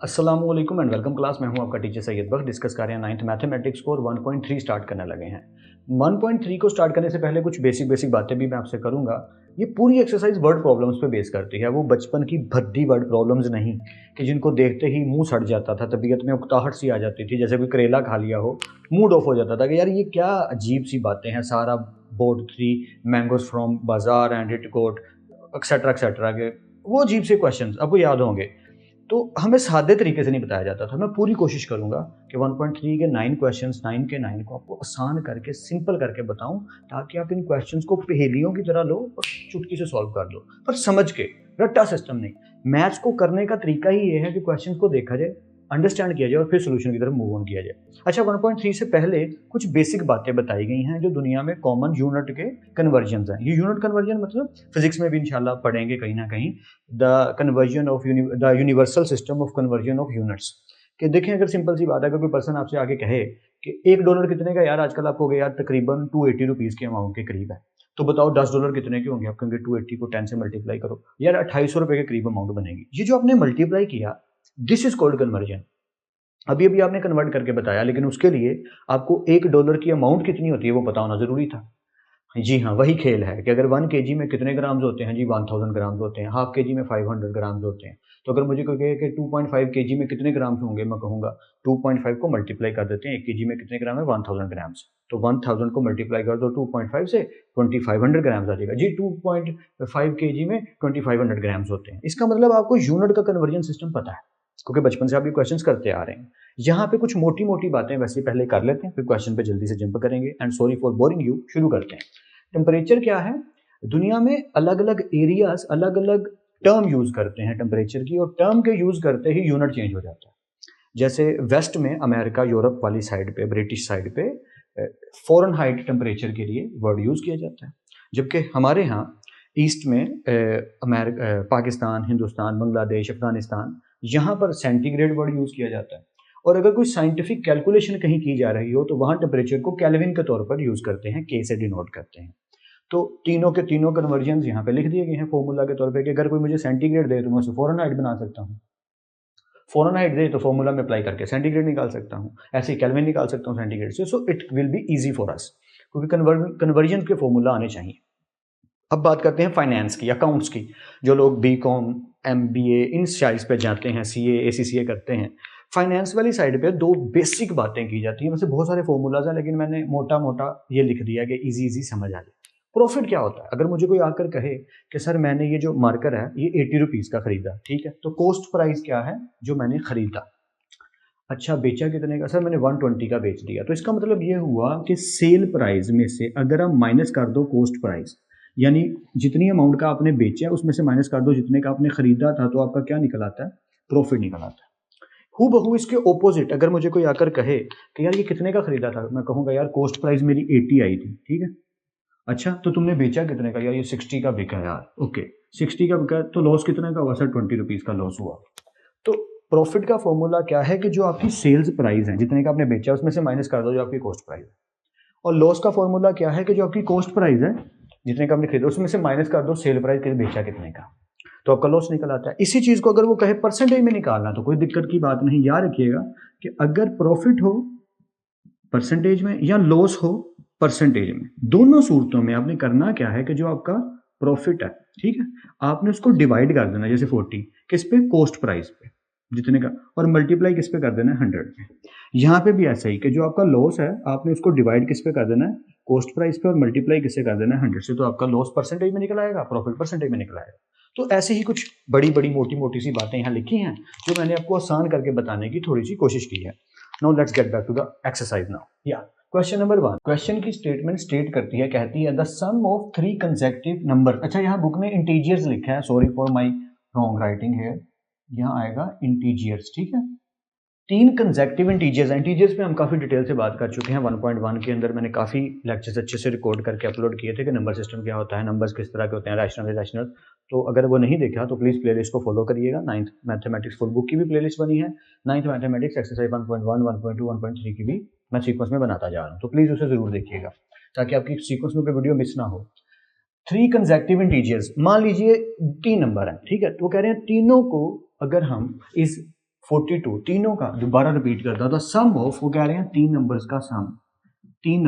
अस्सलामुअलैकुम and welcome class. मैं हूं आपका टीचर सैयद बख्श। डिस्कस कर रहे हैं 9th मैथमेटिक्स को और 1.3 स्टार्ट करने लगे हैं। 1.3 को स्टार्ट करने से पहले कुछ बेसिक बातें भी मैं आपसे करूंगा। ये पूरी एक्सरसाइज वर्ड प्रॉब्लम्स पे बेस करती है, वो बचपन की भद्दी वर्ड प्रॉब्लम्स नहीं कि जिनको देखते ही मुंह सड़ जाता था, तबीयत में उकताहट सी आ जाती थी, जैसे कोई करेला खा लिया हो, मूड ऑफ हो जाता था कि यार ये क्या अजीब सी बातें हैं। सारा बोर्ड 3 मैंगोज फ्रॉम बाजार एंड इट गोट एक्सेट्रा के वो अजीब से क्वेश्चन आपको याद होंगे। तो हमें सादे तरीके से नहीं बताया जाता था। मैं पूरी कोशिश करूंगा कि 1.3 के 9 क्वेश्चंस 9 के 9 को आपको आसान करके सिंपल करके बताऊं, ताकि आप इन क्वेश्चंस को पहेलियों की तरह लो और चुटकी से सॉल्व कर लो, पर समझ के। रट्टा सिस्टम नहीं। मैथ्स को करने का तरीका ही ये है कि क्वेश्चंस को देखा जाए, अंडरस्टैंड किया जाए और फिर सोल्यूशन की तरफ मूव ऑन किया जाए। अच्छा, 1.3 से पहले कुछ बेसिक बातें बताई गई हैं जो दुनिया में कॉमन यूनिट के कन्वर्जन हैं। ये यूनिट कन्वर्जन मतलब फिजिक्स में भी इंशाल्लाह पढ़ेंगे कहीं ना कहीं, the conversion of the universal system of conversion of units. कि देखें, अगर सिंपल सी बात है, अगर कोई पर्सन आपसे आके कहे कि $1 कितने का, यार आजकल आपको गया तकरीबन 280 रुपीज़ के अमाउंट के करीब है, तो बताओ $10 कितने के होंगे। आप कहेंगे 280 को 10 से मल्टीप्लाई करो, यार 2800 रुपये के करीब अमाउंट बनेगी। ये जो आपने मल्टीप्लाई किया, दिस इज कॉल्ड कन्वर्जन। अभी अभी आपने कन्वर्ट करके बताया, लेकिन उसके लिए आपको $1 की अमाउंट कितनी होती है वो पता होना जरूरी था। जी हाँ, वही खेल है कि अगर 1 केजी में कितने ग्राम्स होते हैं जी, 1000 ग्राम्स होते हैं। हाफ केजी में 500 ग्राम्स होते हैं। तो अगर मुझे कोई कहे कि 2.5 केजी में कितने ग्राम्स होंगे, मैं कहूँगा 2.5 को मल्टीप्लाई कर देते हैं, 1 केजी में कितने ग्राम है, 1000 ग्राम्स। तो 1000 को मल्टीप्लाई कर दो 2.5 से, 2500 ग्राम्स आ जाएगा जी। 2.5 केजी में 2500 ग्राम्स होते हैं। इसका मतलब आपको यूनिट का कन्वर्जन सिस्टम पता है, क्योंकि बचपन से आप ये क्वेश्चंस करते आ रहे हैं। यहाँ पे कुछ मोटी मोटी बातें वैसे पहले कर लेते हैं, फिर क्वेश्चन पे जल्दी से जंप करेंगे। And sorry for boring you, शुरू करते हैं। टेम्परेचर क्या है? दुनिया में अलग अलग एरियाज अलग अलग टर्म यूज करते हैं टेम्परेचर की, और टर्म के यूज करते ही यूनिट चेंज हो जाता है। जैसे वेस्ट में अमेरिका यूरोप वाली साइड पे, ब्रिटिश साइड पे फ़ारेनहाइट टेम्परेचर के लिए वर्ड यूज किया जाता है, जबकि हमारे यहाँ ईस्ट में अमेरिका, पाकिस्तान, हिंदुस्तान, बांग्लादेश, अफगानिस्तान, यहाँ पर सेंटीग्रेड वर्ड यूज किया जाता है। और अगर कोई साइंटिफिक कैलकुलेशन कहीं की जा रही हो तो वहाँ टेम्परेचर को केल्विन के तौर पर यूज करते हैं, के से डिनोट करते हैं। तो तीनों के तीनों कन्वर्जन यहाँ पे लिख दिए गए हैं फॉर्मूला के तौर पे, कि अगर कोई मुझे सेंटीग्रेड दे तो मैं उसे फ़ारेनहाइट बना सकता हूँ, फ़ारेनहाइट दे तो फॉर्मूला में अप्लाई करके सेंटीग्रेड निकाल सकता हूँ, ऐसे ही केल्विन निकाल सकता हूँ सेंटीग्रेड से। So it will be easy for us, क्योंकि कन्वर्जन के फॉर्मूला आने चाहिए। अब बात करते हैं फाइनेंस की, अकाउंट्स की। जो लोग BCom, MBA इन साइड्स पे जाते हैं, CA ACCA करते हैं, फाइनेंस वाली साइड पे दो बेसिक बातें की जाती हैं। वैसे बहुत सारे फॉर्मूलाज हैं, लेकिन मैंने मोटा मोटा ये लिख दिया कि इजी समझ आ जाए। प्रॉफिट क्या होता है? अगर मुझे कोई आकर कहे कि सर मैंने ये जो मार्कर है ये 80 रुपीज़ का खरीदा, ठीक है, तो कॉस्ट प्राइस क्या है जो मैंने खरीदा? अच्छा, बेचा कितने का? सर मैंने 120 का बेच दिया। तो इसका मतलब ये हुआ कि सेल प्राइस में से अगर आप माइनस कर दो कॉस्ट प्राइस, यानी जितनी अमाउंट का आपने बेचा उसमें से माइनस कर दो जितने का आपने खरीदा था, तो आपका क्या निकल आता है? प्रॉफिट निकल आता है। हु बहू इसके ओपोजिट, अगर मुझे कोई आकर कहे कि यार ये कितने का खरीदा था, मैं कहूँगा यार कॉस्ट प्राइस मेरी 80 आई थी, ठीक है। अच्छा, तो तुमने बेचा कितने का? यार ये 60 का बिका यार। ओके, 60 का बिका, तो लॉस कितने का हुआ? सर 20 रुपीज़ का लॉस हुआ। तो प्रॉफिट का फॉर्मूला क्या है कि जो आपकी सेल्स प्राइस है, जितने का आपने बेचा उसमें से माइनस कर दो जो आपकी कॉस्ट प्राइस है। और लॉस का फॉर्मूला क्या है कि जो आपकी कॉस्ट प्राइस है, जितने का आपने खरीदा, उसमें से माइनस कर दो सेल प्राइस के बेचा कितने का, तो आपका लॉस निकल आता है। इसी चीज को अगर वो कहे परसेंटेज में निकालना, तो कोई दिक्कत की बात नहीं। याद रखिएगा कि अगर प्रॉफिट हो परसेंटेज में या लॉस हो परसेंटेज में, दोनों सूरतों में आपने करना क्या है कि जो आपका प्रॉफिट है, ठीक है, आपने उसको डिवाइड कर देना, जैसे 40 किस पे? कॉस्ट प्राइस पे जितने का, और मल्टीप्लाई किस पे कर देना है? 100 पे। यहाँ पे भी ऐसा ही कि जो आपका लॉस है आपने उसको डिवाइड किस पे कर देना है? कॉस्ट प्राइस पे, और मल्टीप्लाई किससे कर देना है? 100 से। तो आपका लॉस परसेंटेज में निकल आएगा, प्रॉफिट परसेंटेज में निकल आएगा। तो ऐसे ही कुछ बड़ी बड़ी मोटी मोटी सी बातें यहाँ लिखी हैं जो मैंने आपको आसान करके बताने की थोड़ी सी कोशिश की है। Now let's get back to the exercise now. या क्वेश्चन नंबर 1, क्वेश्चन की स्टेटमेंट स्टेट करती है, कहती है the sum of 3 consecutive number. अच्छा, यहाँ बुक में इंटीजर्स लिखा है, sorry for my wrong writing है, यहाँ आएगा इंटीजर्स, ठीक है। 3 कंसेक्यूटिव इंटीजर्स। इंटीजर्स पे हम काफी डिटेल से बात कर चुके हैं। 1.1 के अंदर मैंने काफी लेक्चर्स अच्छे से रिकॉर्ड करके अपलोड किए थे कि नंबर सिस्टम क्या होता है, नंबर्स किस तरह के होते हैं, रैशनल इरेशनल। तो अगर वो नहीं देखा तो प्लीज प्लेलिस्ट को फॉलो करिएगा। 9th मैथमेटिक्स फुल बुक की भी प्लेलिस्ट बनी है, 9th मैथमेटिक्स एक्सरसाइज 1.1, 1.2, 1.3 की भी मैं सीक्वेंस में बनाता जा रहा हूँ, तो प्लीज उसे जरूर देखिएगा ताकि आपकी सीक्वेंस में कोई वीडियो मिस ना हो। 3 कंसेक्यूटिव इंटीजर्स, मान लीजिए 3 नंबर है, ठीक है, तो वो कह रहे हैं तीनों को अगर हम इस 42, तीनों का दोबारा रिपीट करता हूँ, द सम ऑफ, वो कह रहे हैं 3 नंबर्स का सम, 3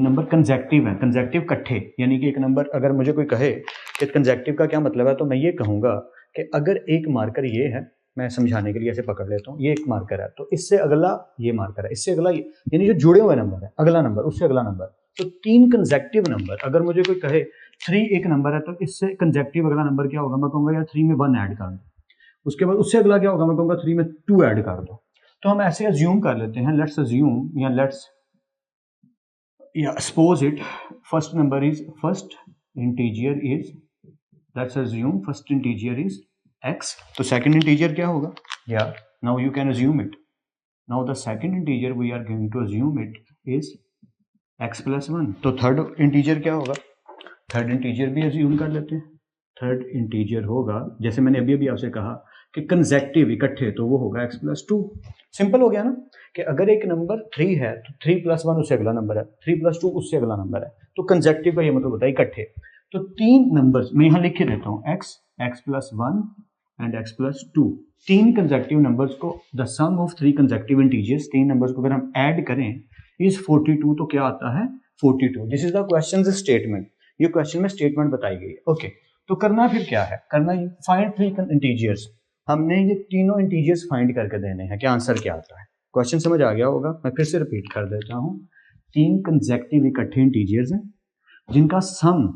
नंबर कंसेक्टिव है, कंसेक्टिव इकट्ठे, यानी कि एक नंबर अगर मुझे कोई कहे कि कंसेक्टिव का क्या मतलब है, तो मैं ये कहूँगा कि अगर एक मार्कर ये है, मैं समझाने के लिए ऐसे पकड़ लेता हूँ, ये एक मार्कर है, तो इससे अगला ये मार्कर है, इससे अगला यानी जो जुड़े हुए नंबर है, अगला नंबर उससे अगला नंबर, तो 3 कंसेक्टिव नंबर, अगर मुझे कोई कहे 3 एक नंबर है, तो इससे कंसेक्टिव अगला नंबर क्या होगा, मैं कहूँगा यार 3 में 1 ऐड कर दो, उसके बाद उससे अगला क्या होगा, मैं कहूँगा 3 में 2 ऐड कर दो। तो हम ऐसे अज्यूम कर लेते हैं, लेट्स अज्यूम या let's suppose it, first integer is, let's assume first integer is x, तो सेकंड इंटीजर क्या होगा, या now you can assume it, now the second integer we are going to assume it is x plus 1, तो third integer क्या होगा, third integer भी assume कर लेते हैं, थर्ड इंटीजर होगा, जैसे मैंने अभी अभी आपसे कहा कि कंसेक्टिव इकट्ठे, तो वो होगा x प्लस 2, सिंपल हो गया ना, कि अगर एक नंबर 3 है तो 3 प्लस 1 उससे अगला नंबर है, 3 प्लस 2 उससे अगला नंबर है, तो कंसेक्टिव का ये मतलब होता है इकट्ठे। तो 3 नंबर्स मैं यहाँ लिख के देता हूँ, x plus 1 and x plus 2, 3 consecutive numbers को, the sum of 3 consecutive integers, 3 numbers को अगर हम ऐड करें इज 42, तो क्या आता है 42, this is the question statement, ये क्वेश्चन में स्टेटमेंट बताई गई है। ओके, तो करना फिर क्या है, करना ये फाइंड 3 इंटीजर्स, हमने ये तीनों इंटीजर्स फाइंड करके देने हैं, क्या आंसर क्या आता है, क्वेश्चन समझ आ गया होगा, मैं फिर से रिपीट कर देता हूँ, 3 कंसेक्टिव इकट्ठे इंटीजर्स हैं जिनका सम,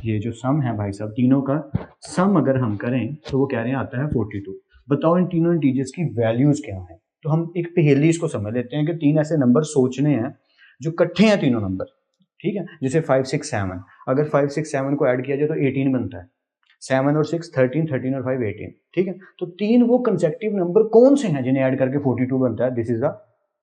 ये जो सम है भाई साहब, तीनों का सम अगर हम करें तो वो कह रहे हैं आता है 42, बताओ इन तीनों इंटीजर्स की वैल्यूज क्या है। तो हम एक पहेली इसको समझ लेते हैं कि 3 ऐसे नंबर सोचने हैं जो इकट्ठे हैं तीनों नंबर, ठीक है, जैसे 5 6 7, अगर 5 6 7 को ऐड किया जाए तो 18 बनता है, 7 और 6 13, 13 और 5 18, ठीक है, तो 3 वो कंसेक्टिव नंबर कौन से हैं जिन्हें ऐड करके 42 बनता है, दिस इज द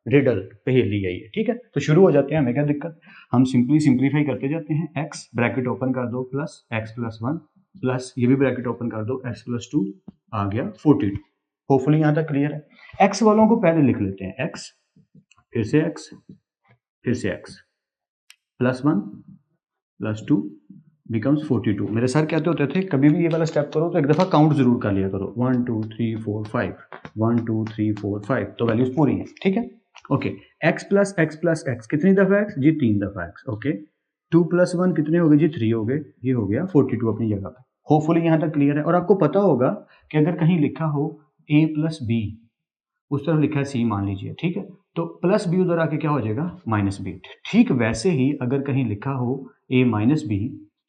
रिडल, पहेली है ये, ठीक है। तो शुरू हो जाते हैं, हमें क्या दिक्कत, हम सिंपली सिंप्लीफाई करते जाते हैं, x ब्रैकेट ओपन कर दो प्लस x प्लस 1 प्लस ये भी ब्रैकेट ओपन कर दो x प्लस 2, आ गया 42, होपफुली यहाँ तक क्लियर है। x वालों को पहले लिख लेते हैं, x फिर से x फिर से x प्लस 1 प्लस 2 बिकम्स 42। मेरे सर कहते होते थे कभी भी ये वाला स्टेप करो तो एक दफ़ा काउंट जरूर कर लिया करो, 1 2 3 4 5, 1 2 3 4 5, तो वैल्यूज पूरी हैं, ठीक है। ओके, x प्लस x कितनी दफ़ा x जी 3 दफ़ा x, ओके, 2 प्लस 1 कितने हो गए जी 3 हो गए, ये हो गया 42 अपनी जगह पे, होपफुली यहाँ तक क्लियर है। और आपको पता होगा कि अगर कहीं लिखा हो a प्लस बी, उस तरफ लिखा है c मान लीजिए, ठीक है, तो प्लस बी उधर आके क्या हो जाएगा माइनस बी, ठीक वैसे ही अगर कहीं लिखा हो a माइनस बी,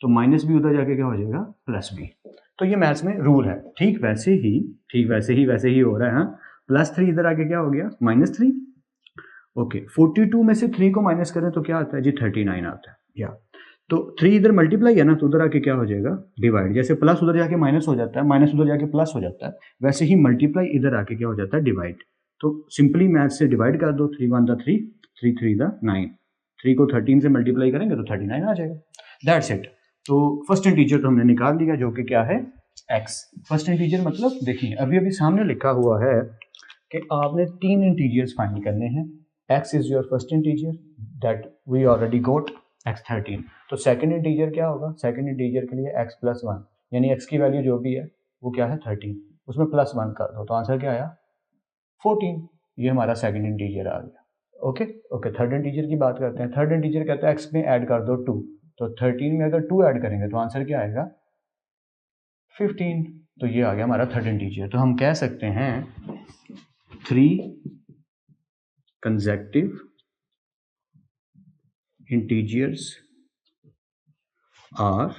तो माइनस बी उधर जाके क्या हो जाएगा प्लस बी, तो ये मैथ्स में रूल है, ठीक वैसे ही हो रहा है, प्लस 3 इधर आके क्या हो गया माइनस 3, ओके, 42 में से 3 को माइनस करें तो क्या आता है जी 39 आता है, या तो 3 इधर मल्टीप्लाई है ना, तो उधर आके क्या हो जाएगा डिवाइड, जैसे प्लस उधर जाके माइनस हो जाता है, माइनस उधर जाके प्लस हो जाता है, वैसे ही मल्टीप्लाई इधर आके क्या हो जाता है डिवाइड, तो सिंपली मैथ से डिवाइड कर दो, 3 1 3, 3 3 9, 3 को 13 से मल्टीप्लाई करेंगे तो 39 आ जाएगा, दैट्स इट। तो फर्स्ट इंटीजर तो हमने निकाल लिया जो कि क्या है x, फर्स्ट इंटीजर मतलब देखिए अभी अभी सामने लिखा हुआ है कि आपने 3 इंटीजर्स फाइंड करने हैं, x is your first integer that we already got x 13, तो सेकंड इंटीजर क्या होगा, सेकंड इंटीजर के लिए x प्लस 1, यानी x की वैल्यू जो भी है वो क्या है 13, उसमें प्लस 1 कर दो तो आंसर क्या आया 14, ये हमारा सेकंड इंटीजर आ गया। ओके ओके, थर्ड इंटीजर की बात करते हैं, थर्ड इंटीजर कहता है x में ऐड कर दो 2, तो 13 में अगर 2 ऐड करेंगे तो आंसर क्या आएगा 15, तो ये आ गया हमारा थर्ड इंटीजर। तो हम कह सकते हैं 3 कंसेक्टिव इंटीजर्स आर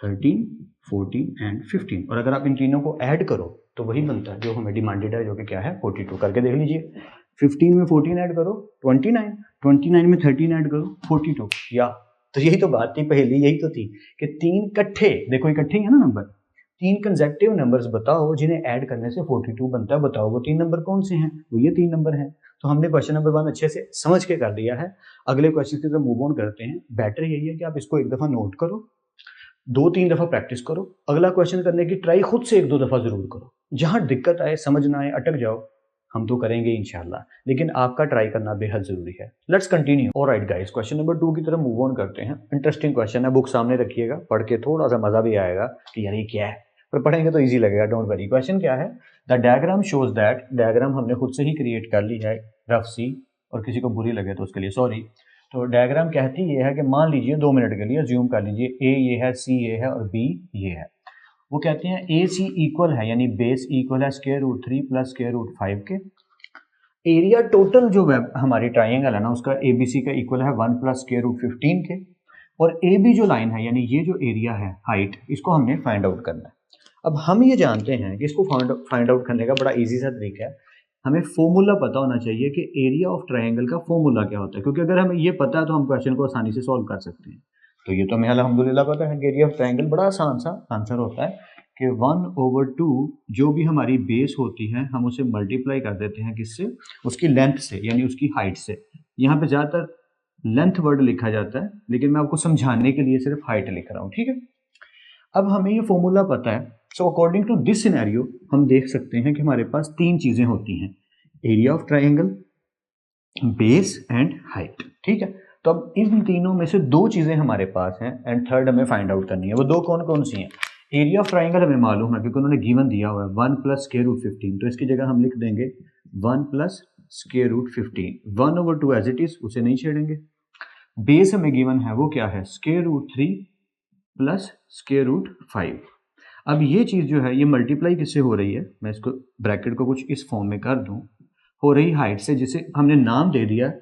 13, 14 एंड 15, और अगर आप इन तीनों को ऐड करो तो वही बनता है जो हमें डिमांडेड है, जो कि क्या है 42, करके देख लीजिए, 15 में 14 ऐड करो 29, 29 में 13 ऐड करो 42, या तो यही तो बात थी पहले, यही तो थी कि 3 इकट्ठे, देखो इकट्ठे है ना नंबर, 3 कंसेक्टिव नंबर्स बताओ जिन्हें ऐड करने से 42 बनता है, बताओ वो 3 नंबर कौन से हैं, वो ये 3 नंबर हैं। तो हमने क्वेश्चन नंबर 1 अच्छे से समझ के कर लिया है, अगले क्वेश्चन की तरफ मूव ऑन करते हैं। बेटर यही है कि आप इसको एक दफ़ा नोट करो, 2-3 दफ़ा प्रैक्टिस करो, अगला क्वेश्चन करने की ट्राई खुद से 1-2 दफ़ा जरूर करो, जहां दिक्कत आए समझ ना आए अटक जाओ हम तो करेंगे इंशाल्लाह, लेकिन आपका ट्राई करना बेहद जरूरी है। Let's continue. Alright guys, question number 2 की तरफ मूव ऑन करते हैं। इंटरेस्टिंग क्वेश्चन है, बुक सामने रखिएगा, पढ़ के थोड़ा सा मजा भी आएगा कि यार ये क्या है, पर पढ़ेंगे तो इजी लगेगा, डोंट वरी। क्वेश्चन क्या है, the diagram shows that, diagram हमने खुद से ही क्रिएट कर ली है रफ सी, और किसी को बुरी लगे तो उसके लिए सॉरी। तो डायग्राम कहती ये है कि मान लीजिए 2 मिनट के लिए अज्यूम कर लीजिए ए ये है, सी ये है और बी ये है। वो कहते हैं ए सी इक्वल है, यानी बेस इक्वल है square root 3 plus square root 5 के। एरिया टोटल जो हमारी ट्राइंगल है ना उसका ए बी सी का इक्वल है 1 प्लस स्क्वायर रूट 15 के। और ए बी जो लाइन है यानी ये जो एरिया है हाइट, इसको हमने फाइंड आउट करना है। अब हम ये जानते हैं कि इसको फाइंड आउट करने का बड़ा इजी सा तरीका है, हमें फॉर्मूला पता होना चाहिए कि एरिया ऑफ ट्रायंगल का फॉर्मूला क्या होता है, क्योंकि अगर हमें ये पता है तो हम क्वेश्चन को आसानी से सॉल्व कर सकते हैं। तो ये तो हमें अल्हम्दुलिल्लाह पता है कि एरिया ऑफ ट्रायंगल बड़ा आसान सा आंसर होता है कि 1/2 जो भी हमारी बेस होती है हम उसे मल्टीप्लाई कर देते हैं किससे, उसकी लेंथ से यानी उसकी हाइट से। यहाँ पे ज़्यादातर लेंथ वर्ड लिखा जाता है, लेकिन मैं आपको समझाने के लिए सिर्फ हाइट लिख रहा हूँ, ठीक है। अब हमें ये फॉर्मूला पता है, so according to this scenario हम देख सकते हैं कि हमारे पास 3 चीजें होती हैं, area of triangle, base and height, ठीक है। तो अब इन तीनों में से 2 चीजें हमारे पास हैं एंड थर्ड हमें फाइंड आउट करनी है। वो 2 कौन कौन सी हैं? एरिया ऑफ ट्रायंगल हमें मालूम है क्योंकि उन्होंने गिवन दिया हुआ है 1 प्लस स्क्वायर रूट 15, तो इसकी जगह हम लिख देंगे 1 plus square root 15, 1/2 as it is, उसे नहीं छेड़ेंगे। बेस हमें गिवन है वो क्या है, square root 3 plus square root 5। अब ये चीज़ जो है ये मल्टीप्लाई किससे हो रही है, मैं इसको ब्रैकेट को कुछ इस फॉर्म में कर दूं, हो रही हाइट से, जिसे हमने नाम दे दिया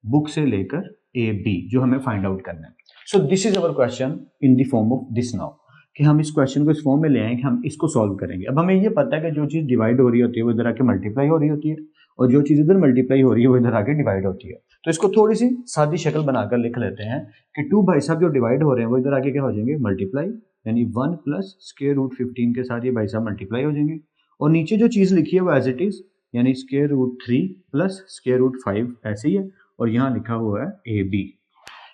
बुक से लेकर ए बी, जो हमें फाइंड आउट करना है। So this is our question in the form of this now, कि हम इस क्वेश्चन को इस फॉर्म में ले आए कि हम इसको सॉल्व करेंगे। अब हमें ये पता है कि जो चीज़ डिवाइड हो रही होती है वो इधर आके मल्टीप्लाई हो रही होती है, और जो चीज़ इधर मल्टीप्लाई हो रही है वो इधर आके डिवाइड होती है। तो इसको थोड़ी सी सादी शक्ल बनाकर लिख लेते हैं कि 2 भाई साहब जो डिवाइड हो रहे हैं वो इधर आके क्या हो जाएंगे, मल्टीप्लाई, यानी 1 प्लस स्क्वायर रूट 15 के साथ ये भाई साहब मल्टीप्लाई हो जाएंगे। और नीचे जो चीज़ लिखी है वो एज इट इज, यानी square root 3 plus square root 5 ऐसे ही है, और यहाँ लिखा हुआ है A B.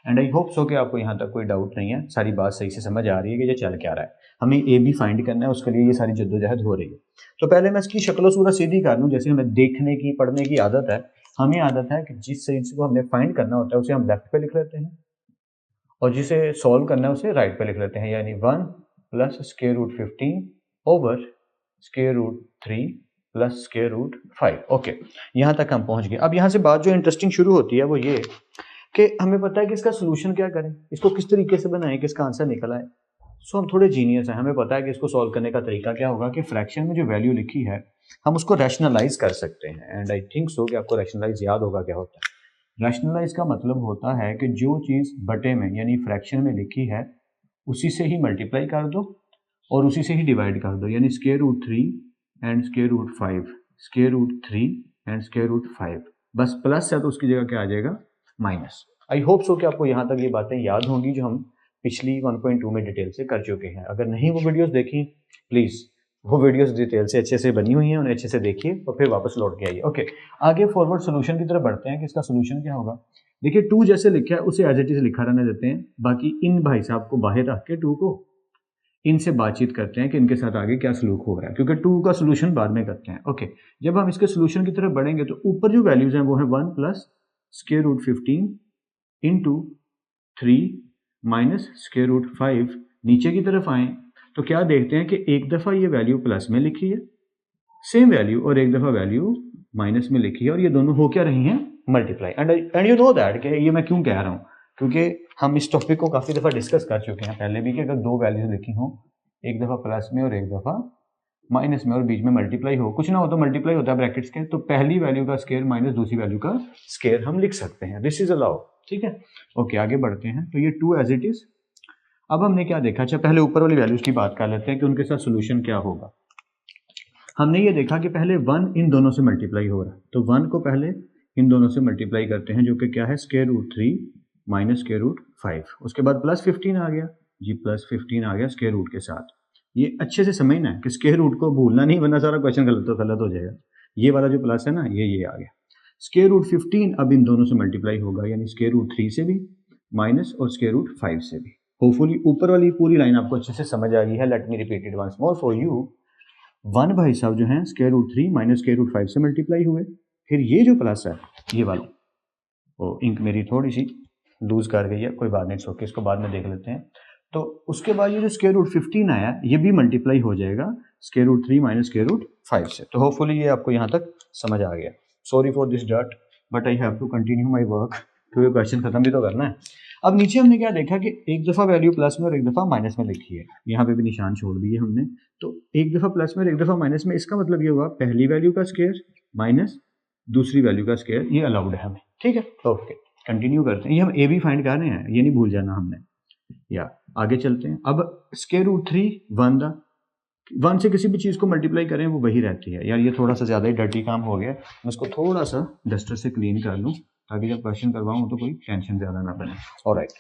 And I hope so कि आपको यहाँ तक कोई डाउट नहीं है, सारी बात सही से समझ आ रही है कि ये चल क्या रहा है। हमें ए बी फाइंड करना है, उसके लिए ये सारी जद्दोजहद हो रही है। तो पहले मैं इसकी शक्ल सूरत सीधी कर लूँ, जैसे हमें देखने की पढ़ने की आदत है। हमें आदत है कि जिस चीज़ को हमने फाइंड करना होता है उसे हम लेफ्ट पे लिख लेते हैं, और जिसे सॉल्व करना है उसे राइट पे लिख लेते हैं, यानी 1 plus square root 15 over square root 3 plus square root 5। Okay, यहाँ तक हम पहुँच गए। अब यहाँ से बात जो इंटरेस्टिंग शुरू होती है वो ये कि हमें पता है कि इसका सोल्यूशन क्या करें, इसको किस तरीके से बनाएं कि इसका आंसर निकल आए। सो हम थोड़े जीनियस हैं, हमें पता है कि इसको सॉल्व करने का तरीका क्या होगा कि फ्रैक्शन में जो वैल्यू लिखी है हम उसको रैशनलाइज कर सकते हैं। एंड आई थिंक सो कि आपको रैशनलाइज याद होगा क्या होता है। रैशनलाइज का मतलब होता है कि जो चीज़ बटे में यानी फ्रैक्शन में लिखी है उसी से ही मल्टीप्लाई कर दो और उसी से ही डिवाइड कर दो, यानी square root 3 and square root 5, square root 3 and square root 5, बस प्लस है तो उसकी जगह क्या आ जाएगा, माइनस। आई होप सो कि आपको यहाँ तक ये बातें याद होंगी जो हम पिछली 1.2 में डिटेल से कर चुके हैं। अगर नहीं वो वीडियोस देखी, प्लीज़ वो वीडियोस डिटेल से अच्छे से बनी हुई हैं, उन्हें अच्छे से देखिए और फिर वापस लौट के आइए। ओके, आगे फॉरवर्ड सोल्यूशन की तरफ बढ़ते हैं कि इसका सोल्यूशन क्या होगा। देखिए 2 जैसे लिखा है उसे एज इट इज लिखा रहने देते हैं, बाकी इन भाई साहब को बाहर रख के 2 को इनसे बातचीत करते हैं कि इनके साथ आगे क्या सलूक हो रहा है, क्योंकि 2 का सोल्यूशन बाद में करते हैं। ओके, जब हम इसके सोल्यूशन की तरफ बढ़ेंगे तो ऊपर जो वैल्यूज हैं वो है 1 plus square root 15 into 3 minus square root 5। नीचे की तरफ आए तो क्या देखते हैं कि एक दफ़ा ये वैल्यू प्लस में लिखी है सेम वैल्यू, और एक दफ़ा वैल्यू माइनस में लिखी है, और ये दोनों हो क्या रही हैं, multiply. And you know that कि ये मैं क्यों कह रहा हूँ, क्योंकि हम इस टॉपिक को काफ़ी दफ़ा डिस्कस कर चुके हैं पहले भी कि अगर 2 वैल्यूज लिखी हों, एक दफ़ा प्लस में और एक दफ़ा माइनस में, और बीच में मल्टीप्लाई हो, कुछ ना हो तो मल्टीप्लाई होता है ब्रैकेट्स के, तो पहली वैल्यू का स्क्वायर माइनस दूसरी वैल्यू का स्क्वायर हम लिख सकते हैं। दिस इज अलाउ, ठीक है। ओके, आगे बढ़ते हैं। तो ये 2 एज इट इज। अब हमने क्या देखा, अच्छा पहले ऊपर वाली वैल्यूज की बात कर लेते हैं कि उनके साथ सोल्यूशन क्या होगा। हमने ये देखा कि पहले 1 इन दोनों से मल्टीप्लाई हो रहा है, तो 1 को पहले इन दोनों से मल्टीप्लाई करते हैं, जो कि क्या है, square root 3 minus square root 5। उसके बाद प्लस 15 आ गया जी, प्लस 15 आ गया स्क्वायर रूट के साथ। ये अच्छे से समझना है कि स्क्वायर रूट को भूलना नहीं, वरना सारा क्वेश्चन गलत हो जाएगा। ये वाला जो प्लस है ना, ये आ गया स्क्वायर रूट 15, अब इन दोनों से मल्टीप्लाई होगा, यानी स्क्वायर रूट 3 से भी माइनस और स्क्वायर रूट 5 से भी। होपफुली ऊपर वाली पूरी लाइन आपको अच्छे से समझ आ गई है। Let me repeat it once more for you. 1 भाई साहब जो है square root 3 minus square root 5 से मल्टीप्लाई हुए, फिर ये जो प्लस है ये वाला, वो इंक मेरी थोड़ी सी लूज कर गई है, कोई बात नहीं, सो इसको बाद में देख लेते हैं। तो उसके बाद ये जो स्क्वायर रूट 15 आया ये भी मल्टीप्लाई हो जाएगा square root 3 minus square root 5 से। तो होपफुली ये आपको यहाँ तक समझ आ गया। Sorry for this dot but I have to continue my work क्योंकि क्वेश्चन खत्म भी तो करना है। अब नीचे हमने क्या देखा कि एक दफ़ा वैल्यू प्लस में और एक दफ़ा माइनस में लिखी है, यहाँ पे भी निशान छोड़ दिए हमने। तो एक दफ़ा प्लस में और एक दफ़ा माइनस में, इसका मतलब ये हुआ पहली वैल्यू का स्क्वायर माइनस दूसरी वैल्यू का स्क्वायर, ये अलाउड है हमें, ठीक है। ओके कंटिन्यू करते हैं, ये हम ए भी फाइंड कर रहे हैं, ये नहीं भूल जाना हमने। या आगे चलते हैं। अब स्क्वायर रूट 3 1 से किसी भी चीज़ को मल्टीप्लाई करें वो वही रहती है। यार ये थोड़ा सा ज़्यादा ही डर्टी काम हो गया, मैं इसको थोड़ा सा डस्टर से क्लीन कर लूँ ताकि जब क्वेश्चन करवाऊँ तो कोई टेंशन ज़्यादा ना बने। ऑलराइट,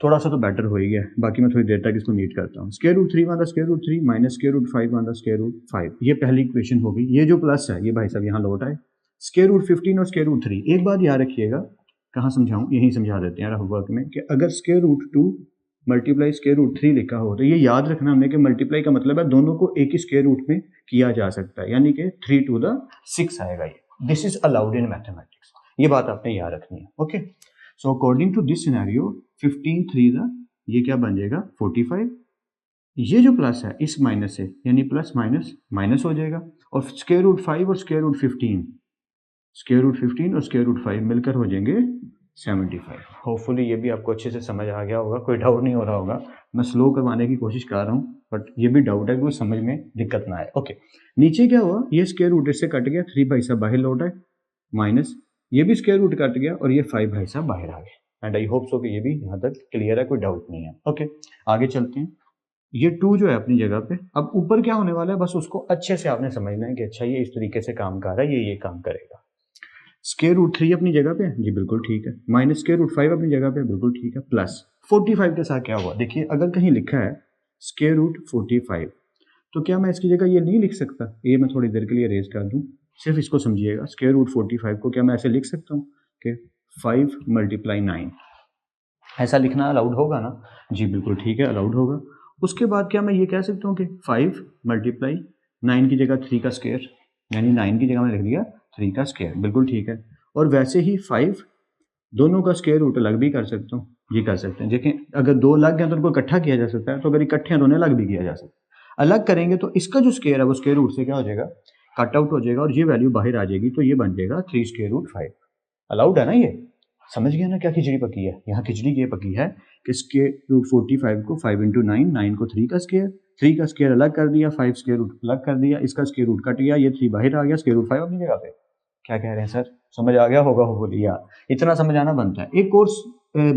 थोड़ा सा तो बेटर हो ही गया, बाकी मैं थोड़ी देर तक इसको नीट करता हूँ। Square root 3 one square root 3 minus square root 5 one square root 5, ये पहली इक्वेशन हो गई। ये जो प्लस है ये भाई साहब यहाँ लौट आए। स्क्वायर रूट 15 और स्क्वायर रूट 3, एक बात याद रखिएगा, कहाँ समझाऊँ, यहीं समझा देते हैं रफ वर्क में, कि अगर square root 2 multiply square root 3 लिखा हो तो ये याद रखना हमने कि मल्टीप्लाई का मतलब है दोनों को एक ही स्क्वायर रूट में किया जा सकता है, यानी कि 3 to the 6 आएगा ये। This is allowed in mathematics, ये बात आपने याद रखनी है। Okay, so according to this scenario 15 3 ये क्या बन जाएगा 45। ये जो प्लस है इस माइनस से, यानी प्लस माइनस माइनस हो जाएगा, और स्क्वायर रूट 5 और स्क्वायर रूट 15, स्क्वायर रूट 15 और स्क्वायर रूट 5 मिलकर हो जाएंगे 75। होपफुली ये भी आपको अच्छे से समझ आ गया होगा, कोई डाउट नहीं हो रहा होगा। मैं स्लो करवाने की कोशिश कर रहा हूँ बट ये भी डाउट है कि वो समझ में दिक्कत ना आए। ओके, नीचे क्या हुआ, ये स्क्वायर रूट इससे कट गया, 3 भाई साहब बाहर लौट आए, माइनस ये भी स्क्वायर रूट कट गया और ये 5 भाई साहब बाहर आ गए। एंड आई होप सो कि ये भी यहाँ तक क्लियर है, कोई डाउट नहीं है। ओके आगे चलते हैं। ये 2 जो है अपनी जगह पे, अब ऊपर क्या होने वाला है बस उसको अच्छे से आपने समझना है कि अच्छा ये इस तरीके से काम कर रहा है, ये काम करेगा। स्क्वायर रूट 3 अपनी जगह पे जी बिल्कुल ठीक है, माइनस स्क्वायर रूट 5 अपनी जगह पे बिल्कुल ठीक है, प्लस 45 के साथ क्या हुआ, देखिए अगर कहीं लिखा है स्क्वायर रूट 45 तो क्या मैं इसकी जगह ये नहीं लिख सकता, ये मैं थोड़ी देर के लिए रेज कर दूं, सिर्फ इसको समझिएगा। स्क्वायर रूट 45 को क्या मैं ऐसे लिख सकता हूँ कि 5 मल्टीप्लाई 9, ऐसा लिखना अलाउड होगा ना? जी बिल्कुल ठीक है, अलाउड होगा। उसके बाद क्या मैं ये कह सकता हूँ कि 5 मल्टीप्लाई 9 की जगह 3 का स्क्वायर, यानी 9 की जगह मैंने लिख दिया 3 का स्क्वायर, बिल्कुल ठीक है। और वैसे ही 5 दोनों का स्क्वायर रूट अलग भी कर सकता हूँ, ये कर सकते हैं। देखें अगर 2 अलग हैं तो उनको इकट्ठा किया जा सकता है, तो अगर इकट्ठे हैं तो उन्हें अलग भी किया जा सकता है। अलग करेंगे तो इसका जो स्क्वायर है वो स्क्वायर रूट से क्या हो जाएगा, कट आउट हो जाएगा और ये वैल्यू बाहर आ जाएगी, तो ये बन जाएगा 3 स्क्वायर रूट 5। अलाउड है ना? ये समझ गया ना क्या खिचड़ी पकी है? यहाँ खिचड़ी ये पकी है कि स्क्वायर रूट 45 को 5 इंटू 9 को 3 का स्क्वायर, 3 का स्क्वायर अलग कर दिया, 5 स्क्वायर रूट अलग कर दिया, इसका स्क्वायर रूट कट गया, ये 3 बाहर आ गया, स्क्वायर रूट 5 अपनी जगह पे। क्या कह रहे हैं सर, समझ आ गया होगा हो बोलिए यार, इतना समझ आना बनता है। एक और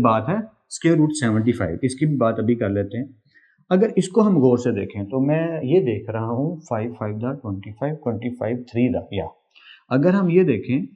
बात है स्क्वायर रूट 75, इसकी भी बात अभी कर लेते हैं। अगर इसको हम गौर से देखें तो मैं ये देख रहा हूँ 5 5 दा 25 25 3 दा, या अगर हम ये देखें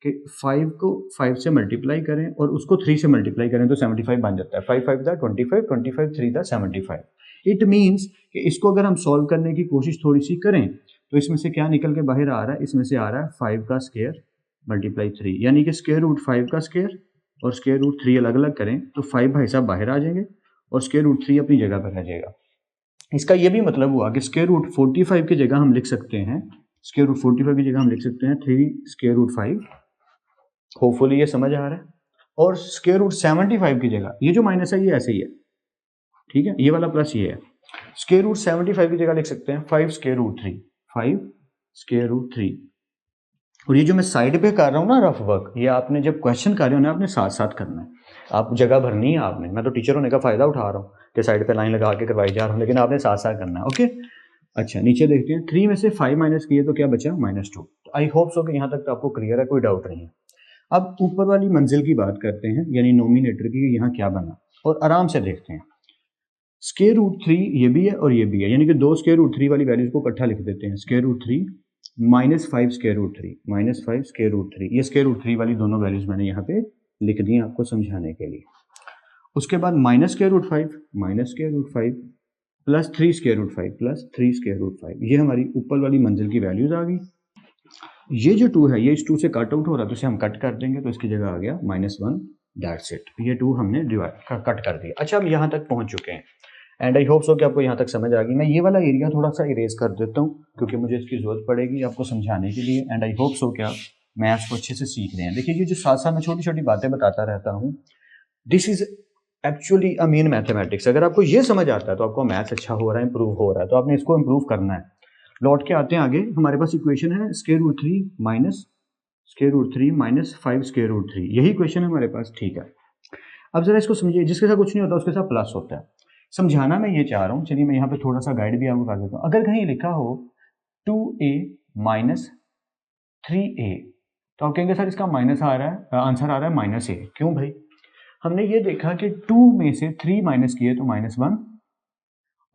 कि 5 को 5 से मल्टीप्लाई करें और उसको 3 से मल्टीप्लाई करें तो 75 बन जाता है। 5 5 दा 25 25 3 दा 75। इट मीन्स कि इसको अगर हम सॉल्व करने की कोशिश थोड़ी सी करें तो इसमें से क्या निकल के बाहर आ रहा है, इसमें से आ रहा है 5 का स्क्वायर मल्टीप्लाई 3, यानी कि स्क्वायर रूट 5 का स्क्वायर और स्क्वायर रूट 3 अलग अलग करें तो 5 भाई साहब बाहर आ जाएंगे और स्क्वायर रूट 3 अपनी जगह पर रह जाएगा। इसका ये भी मतलब हुआ कि स्क्वायर रूट 45 की जगह हम लिख सकते हैं, स्क्वायर रूट 45 की जगह हम लिख सकते हैं 3 स्क्वायर रूट 5। होपफुली ये समझ आ रहा है। और स्क्वायर रूट 75 की जगह ये जो माइनस है ये ऐसे ही है, ठीक है, ये वाला प्लस ये है। स्क्वायर रूट 75 की जगह लिख सकते हैं 5 स्क्वायर रूट 3, 5 स्क्वायर रूट 3। और ये जो मैं साइड पे कर रहा हूँ ना रफ वर्क, ये आपने जब क्वेश्चन कर रहे हो ना आपने साथ साथ करना है, आप जगह भरनी है आपने। मैं तो टीचर होने का फायदा उठा रहा हूँ कि साइड पे लाइन लगा के करवाई जा रहा हूँ, लेकिन आपने साथ साथ करना है। ओके अच्छा नीचे देखते हैं, 3 में से 5 माइनस किए तो क्या बचा -2। आई होप सो कि यहाँ तक तो आपको क्लियर है, कोई डाउट नहीं है। अब ऊपर वाली मंजिल की बात करते हैं, यानी नोमिनेटर की, यहाँ क्या बना, और आराम से देखते हैं। स्क्वायर रूट 3 ये भी है और ये भी है, यानी कि 2 स्क्वायर रूट 3 वाली वैल्यूज को इकट्ठा लिख देते हैं। Square root 3 -5 square root 3 -5 square root 3, ये स्क्वायर रूट 3 वाली दोनों वैल्यूज मैंने यहाँ पे लिख दी हैं आपको समझाने के लिए। उसके बाद minus square root 5 plus 3 square root 5 plus 3 square root 5, ये हमारी ऊपर वाली मंजिल की वैल्यूज आ गई। ये जो 2 है ये इस 2 से कट आउट हो रहा है, तो इसे हम कट कर देंगे, तो इसकी जगह आ गया -1, दैट्स इट। ये 2 हमने डिवाइड कट कर दिया। अच्छा हम यहाँ तक पहुँच चुके हैं एंड आई होप सो कि आपको यहाँ तक समझ आ गई। मैं ये वाला एरिया थोड़ा सा इरेज कर देता हूँ क्योंकि मुझे इसकी ज़रूरत पड़ेगी आपको समझाने के लिए, एंड आई होप सो कि आप मैथ्स को अच्छे से सीख रहे हैं। देखिए ये जो साथ साथ मैं छोटी छोटी बातें बताता रहता हूँ, this is actually a mean mathematics. अगर आपको ये समझ आता है तो आपको मैथ्स अच्छा हो रहा है, इंप्रूव हो रहा है, तो आपने इसको इंप्रूव करना है। लौट के आते हैं आगे, हमारे पास इक्वेशन है square root 3 minus square root 3 minus 5 square root 3, यही इक्वेशन है हमारे पास, ठीक है। अब जरा इसको समझिए, जिसके साथ कुछ नहीं होता उसके साथ प्लस होता है। समझाना मैं ये चाह रहा हूँ, चलिए मैं यहाँ पे थोड़ा सा गाइड भी आपको कर देता हूँ। अगर कहीं लिखा हो 2a माइनस 3a, तो आप कहेंगे सर इसका माइनस आ रहा है, आंसर आ रहा है माइनस ए, क्यों भाई? हमने ये देखा कि 2 में से 3 माइनस किए तो -1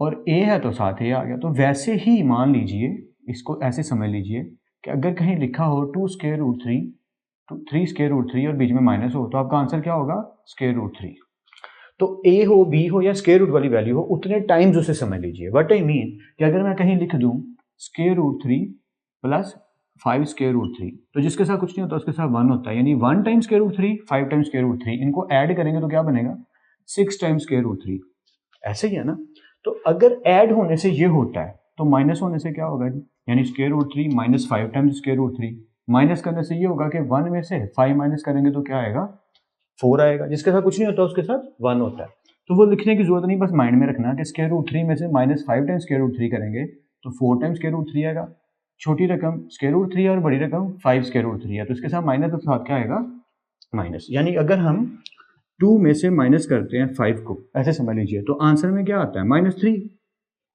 और a है तो साथ a आ गया। तो वैसे ही मान लीजिए, इसको ऐसे समझ लीजिए कि अगर कहीं लिखा हो 2 स्क्वायर रूट 3 तो 3 स्क्वायर रूट 3 और बीच में माइनस हो, तो आपका आंसर क्या होगा? Square root 3। तो a हो, b हो या स्क्वायर रूट वाली वैल्यू हो, उतने टाइम्स उसे समझ लीजिए। व्हाट आई मीन कि अगर मैं कहीं लिख दूं square root 3 plus 5 square root 3, तो जिसके साथ कुछ नहीं होता उसके साथ 1 होता है, यानी 1 times square root 3, 5 times square root 3, इनको ऐड करेंगे तो क्या बनेगा? 6 टाइम्स स्क्वायर रूट 3। ऐसे ही है ना? तो अगर ऐड होने से ये होता है तो माइनस होने से क्या होगा जी? यानी square root 3 minus 5 times square root 3, minus करने से ये होगा कि 1 में से 5 माइनस करेंगे तो क्या आएगा? 4 आएगा। जिसके साथ कुछ नहीं होता उसके साथ 1 होता है। तो वो लिखने की जरूरत नहीं, बस माइंड में रखना कि स्क्वायर रूट 3 में से माइनस 5 टाइम्स स्क्वायर रूट 3 करेंगे तो 4 टाइम्स स्क्वायर रूट 3 आएगा। छोटी रकम स्क्वायर रूट 3 और बड़ी रकम 5 स्क्वायर रूट 3 है, तो इसके साथ माइनस, तो साथ क्या आएगा? माइनस। यानी अगर हम 2 में से माइनस करते हैं 5 को, ऐसे समझ लीजिए, तो आंसर में क्या आता है? -3।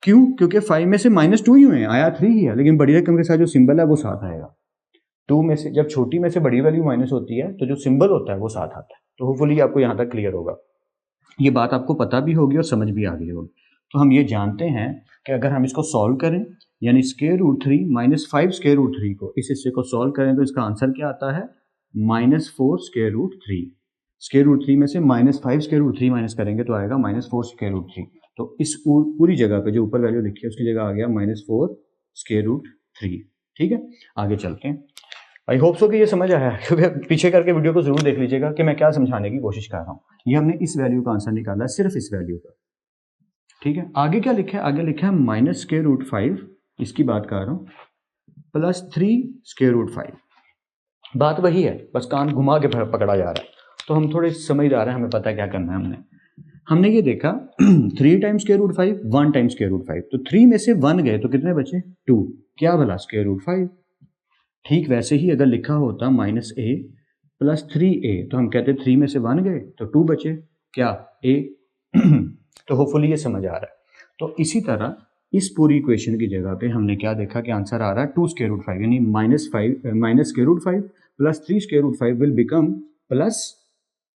क्यों? क्योंकि 5 में से -2 ही हुए हैं, आया 3 ही है, लेकिन बड़ी रकम के साथ जो सिंबल है वो साथ आएगा। 2 में से जब छोटी में से बड़ी वैल्यू माइनस होती है तो जो सिंबल होता है वो साथ आता है। तो होपफुली आपको यहाँ तक क्लियर होगा, ये बात आपको पता भी होगी और समझ भी आ गई होगी। तो हम ये जानते हैं कि अगर हम इसको सॉल्व करें, यानी square root 3 minus 5 square root 3 को, इस हिस्से को सॉल्व करें तो इसका आंसर क्या आता है? -4 स्क्वायर रूट 3। स्क्वायर रूट 3 में से -5 स्क्वायर रूट 3 माइनस करेंगे तो आएगा -4 स्क्वायर रूट 3। तो इस पूरी जगह पे जो ऊपर वैल्यू लिखी है उसकी जगह आ गया -4 स्क्वायर रूट 3। ठीक है, आगे चलते हैं। आई होप सो कि ये समझ आया है, क्योंकि पीछे करके वीडियो को जरूर देख लीजिएगा कि मैं क्या समझाने की कोशिश कर रहा हूँ। ये हमने इस वैल्यू का आंसर निकाला है, सिर्फ इस वैल्यू का। ठीक है, आगे क्या लिखा है? आगे लिखा है माइनस स्क्वायर रूट 5, इसकी बात कर रहा हूँ, प्लस 3 स्क्वायर रूट 5। बात वही है, बस कान घुमा के पकड़ा जा रहा है। तो हम थोड़े समझदार हैं, हमें पता है क्या करना है। हमने ये देखा 3 times square root 5, 1 times square root 5, तो 3 में से 1 गए तो कितने बचे? 2। क्या भला? Square root 5। ठीक वैसे ही अगर लिखा होता -a प्लस 3a, तो हम कहते 3 में से 1 गए तो 2 बचे, क्या? a। तो होपफुली ये समझ आ रहा है। तो इसी तरह इस पूरी इक्वेशन की जगह पे हमने क्या देखा कि आंसर आ रहा है 2 स्क्वायर रूट 5, यानी minus square root 5 plus 3 square root 5 will become plus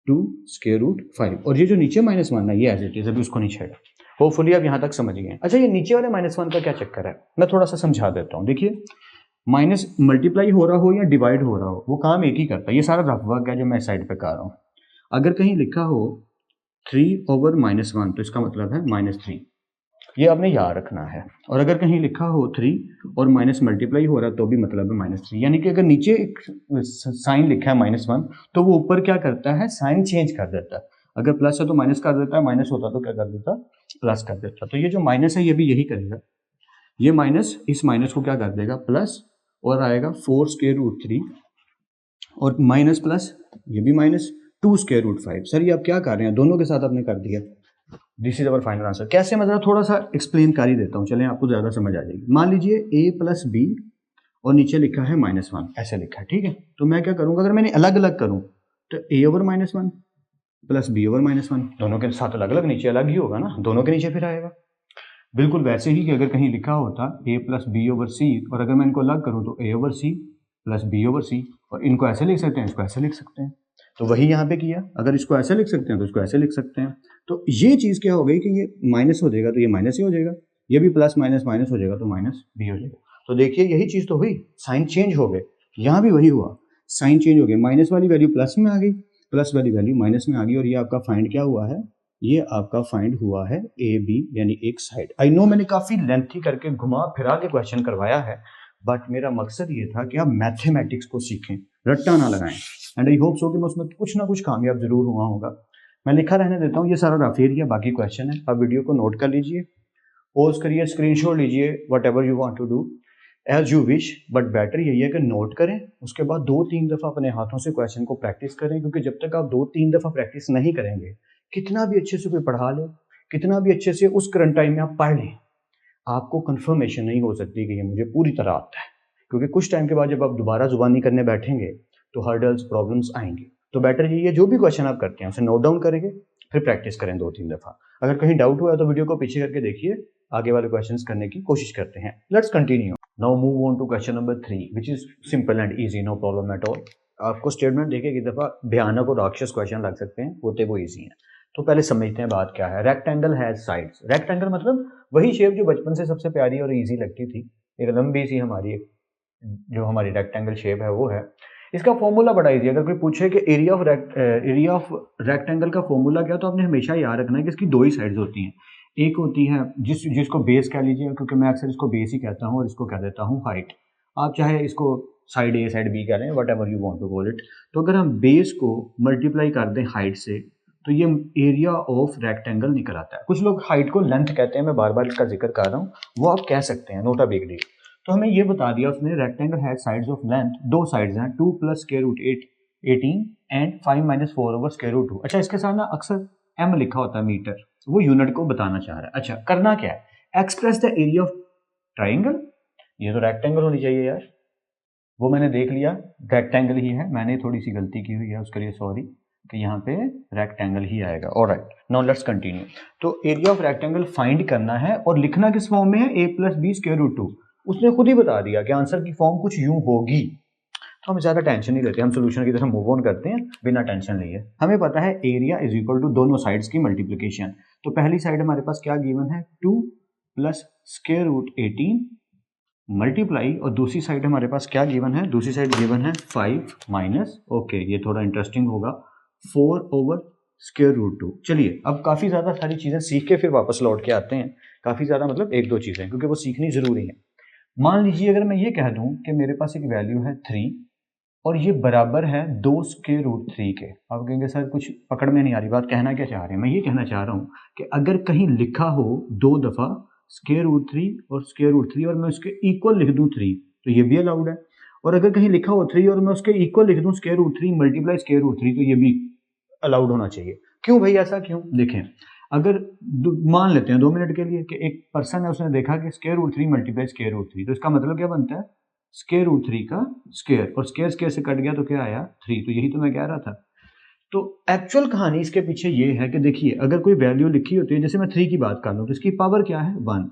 2 square root 5। और ये जो नीचे -1 है ये एज इट इज, अभी उसको नहीं छेड़ा। होपफुली आप यहाँ तक समझ गए। अच्छा, ये नीचे वाले -1 का क्या चक्कर है, मैं थोड़ा सा समझा देता हूँ। देखिए, माइनस मल्टीप्लाई हो रहा हो या डिवाइड हो रहा हो, वो काम एक ही करता है। ये सारा रफ वर्क है जो मैं साइड पे कर रहा हूँ। अगर कहीं लिखा हो 3/-1, तो इसका मतलब है -3, ये आपने याद रखना है। और अगर कहीं लिखा हो 3 और माइनस मल्टीप्लाई हो रहा है तो भी मतलब है -3, यानी कि अगर नीचे एक साइन लिखा है -1 तो वो ऊपर क्या करता है? साइन चेंज कर देता है। अगर प्लस है तो माइनस कर देता है, माइनस होता तो क्या कर देता? प्लस कर देता। तो ये जो माइनस है ये भी यही करेगा, ये माइनस इस माइनस को क्या कर देगा? प्लस, और आएगा 4 स्क्वायर रूट 3 और माइनस प्लस, ये भी -2 स्क्वायर रूट 5। सर ये आप क्या कर रहे हैं? दोनों के साथ आपने कर दिया। This is our final answer. कैसे? मतलब थोड़ा सा एक्सप्लेन कर ही देता हूँ, चलें आपको ज़्यादा समझ आ जाएगी। मान लीजिए a प्लस बी और नीचे लिखा है -1, ऐसे लिखा है, ठीक है। तो मैं क्या करूँगा, अगर मैंने अलग अलग करूँ तो a/-1 प्लस b/-1, दोनों के साथ अलग अलग, नीचे अलग ही होगा ना, दोनों के नीचे फिर आएगा। बिल्कुल वैसे ही कि अगर कहीं लिखा होता a प्लस b/c, और अगर मैं इनको अलग करूँ तो a/c प्लस b/c, और इनको ऐसे लिख सकते हैं, इसको ऐसे लिख सकते हैं। तो वही यहाँ पे किया, अगर इसको ऐसे लिख सकते हैं तो इसको ऐसे लिख सकते हैं। तो ये चीज़ क्या हो गई कि ये माइनस हो जाएगा तो ये माइनस ही हो जाएगा, ये भी प्लस माइनस माइनस हो जाएगा तो माइनस भी हो जाएगा। तो देखिए यही चीज़ तो हुई, साइन चेंज हो गए। यहाँ भी वही हुआ, साइन चेंज हो गया, माइनस वाली वैल्यू प्लस में आ गई, प्लस वाली वैल्यू माइनस में आ गई, और ये आपका फाइंड क्या हुआ है? ये आपका फाइंड हुआ है ए बी, यानी एक साइड। आई नो मैंने काफ़ी लेंथी करके घुमा फिरा के क्वेश्चन करवाया है, बट मेरा मकसद ये था कि आप मैथमेटिक्स को सीखें, रट्टा ना लगाएं। एंड आई होप सो कि मैं उसमें कुछ ना कुछ कामयाब जरूर हुआ होगा। मैं लिखा रहने देता हूँ, ये सारा रफ एरिया, बाकी क्वेश्चन है। आप वीडियो को नोट कर लीजिए, पॉज करिए, स्क्रीनशॉट लीजिए, whatever you want to do as you wish, but better यही है कि नोट करें, उसके बाद 2-3 दफ़ा अपने हाथों से क्वेश्चन को प्रैक्टिस करें, क्योंकि जब तक आप 2-3 दफ़ा प्रैक्टिस नहीं करेंगे कितना भी अच्छे से कोई पढ़ा ले, कितना भी अच्छे से उस करंट टाइम में आप पढ़ लें, आपको कंफर्मेशन नहीं हो सकती कि ये मुझे पूरी तरह आता है, क्योंकि कुछ टाइम के बाद जब आप दोबारा जुबानी करने बैठेंगे तो हर्डल्स प्रॉब्लम्स आएंगे। तो बेटर यही है, जो भी क्वेश्चन आप करते हैं उसे नोट डाउन करेंगे, फिर प्रैक्टिस करें 2-3 दफ़ा। अगर कहीं डाउट हुआ है तो वीडियो को पीछे करके देखिए, आगे वाले क्वेश्चंस करने की कोशिश करते हैं। Let's continue. Now move on to question number 3 which is simple and easy, no problem at all. आपको स्टेटमेंट देखे कि दफ़ा भयानक और राक्षस क्वेश्चन लग सकते हैं, होते वो ईजी हैं। तो पहले समझते हैं बात क्या है। Rectangle has sides. रेक्टेंगल मतलब वही शेप जो बचपन से सबसे प्यारी और इजी लगती थी, एक लंबी सी हमारी जो हमारी रेक्टेंगल शेप है वो है। इसका फॉर्मूला बड़ा इजी है। अगर कोई पूछे कि एरिया ऑफ रेक्टेंगल का फॉर्मूला क्या, तो आपने हमेशा याद रखना है कि इसकी दो ही साइड्स होती हैं। एक होती है जिसको बेस कह लीजिए, क्योंकि मैं अक्सर इसको बेस ही कहता हूँ, और इसको कह देता हूँ हाइट। आप चाहे इसको साइड ए साइड बी कह लें, whatever you want to call it. तो अगर हम बेस को मल्टीप्लाई कर दें हाइट से, तो ये एरिया ऑफ रेक्टेंगल निकल आता है। कुछ लोग हाइट को लेंथ कहते हैं, मैं बार बार इसका जिक्र कर रहा हूँ, वो आप कह सकते हैं, नोट अ बिग डील। तो हमें ये बता दिया उसने, rectangle has sides of length, दो साइड्स हैं, 2 + √8 एंड 5 - 4/√2। अच्छा, इसके साथ ना अक्सर एम लिखा होता है मीटर, वो यूनिट को बताना चाह रहा है। अच्छा, करना क्या है, express the area of triangle. ये तो रेक्टेंगल होनी चाहिए यार, वो मैंने देख लिया रेक्टेंगल ही है, मैंने थोड़ी सी गलती की हुई है, उसके लिए सॉरी, कि यहाँ पे रेक्टेंगल ही आएगा। Alright, now let's continue. तो एरिया ऑफ रेक्टेंगल फाइंड करना है, और लिखना किस फॉर्म में है, a + b √2। उसने खुद ही बता दिया कि आंसर की फॉर्म कुछ यूं होगी। तो हम ज़्यादा टेंशन नहीं लेते, हम सोल्यूशन की तरफ मूव ऑन करते हैं बिना टेंशन लिए। हमें पता है एरिया इज इक्वल टू दोनों साइड्स की मल्टीप्लिकेशन। तो पहली साइड हमारे पास क्या गिवन है, 2 + √18 मल्टीप्लाई, और दूसरी साइड हमारे पास क्या गिवन है, दूसरी साइड गिवन है 5 माइनस, ओके ये थोड़ा इंटरेस्टिंग होगा, 4/√2। चलिए, अब काफ़ी ज़्यादा सारी चीज़ें सीख के फिर वापस लौट के आते हैं। काफ़ी ज़्यादा मतलब 1-2 चीज़ें, क्योंकि वो सीखनी ज़रूरी है। मान लीजिए अगर मैं ये कह दूं कि मेरे पास एक वैल्यू है 3, और ये बराबर है 2√3 के। आप कहेंगे सर कुछ पकड़ में नहीं आ रही बात, कहना क्या चाह रहे हैं। मैं ये कहना चाह रहा हूँ कि अगर कहीं लिखा हो 2 दफ़ा √3 और √3, और मैं उसके इक्वल लिख दूं 3, तो ये भी अलाउड है। और अगर कहीं लिखा हो 3 और मैं उसके इक्वल लिख दूं √3 मल्टीप्लाई √3, तो ये भी अलाउड होना चाहिए। क्यों भाई, ऐसा क्यों? देखें, अगर मान लेते हैं 2 मिनट के लिए कि एक पर्सन है, उसने देखा कि √3 मल्टीप्लाई √3, तो इसका मतलब क्या बनता है, √3 का स्क्वायर, और स्क्वायर स्क्वायर से कट गया तो क्या आया, 3। तो यही तो मैं कह रहा था। तो एक्चुअल कहानी इसके पीछे ये है कि देखिए, अगर कोई वैल्यू लिखी होती है, जैसे मैं 3 की बात कर लूँ, तो इसकी पावर क्या है, 1।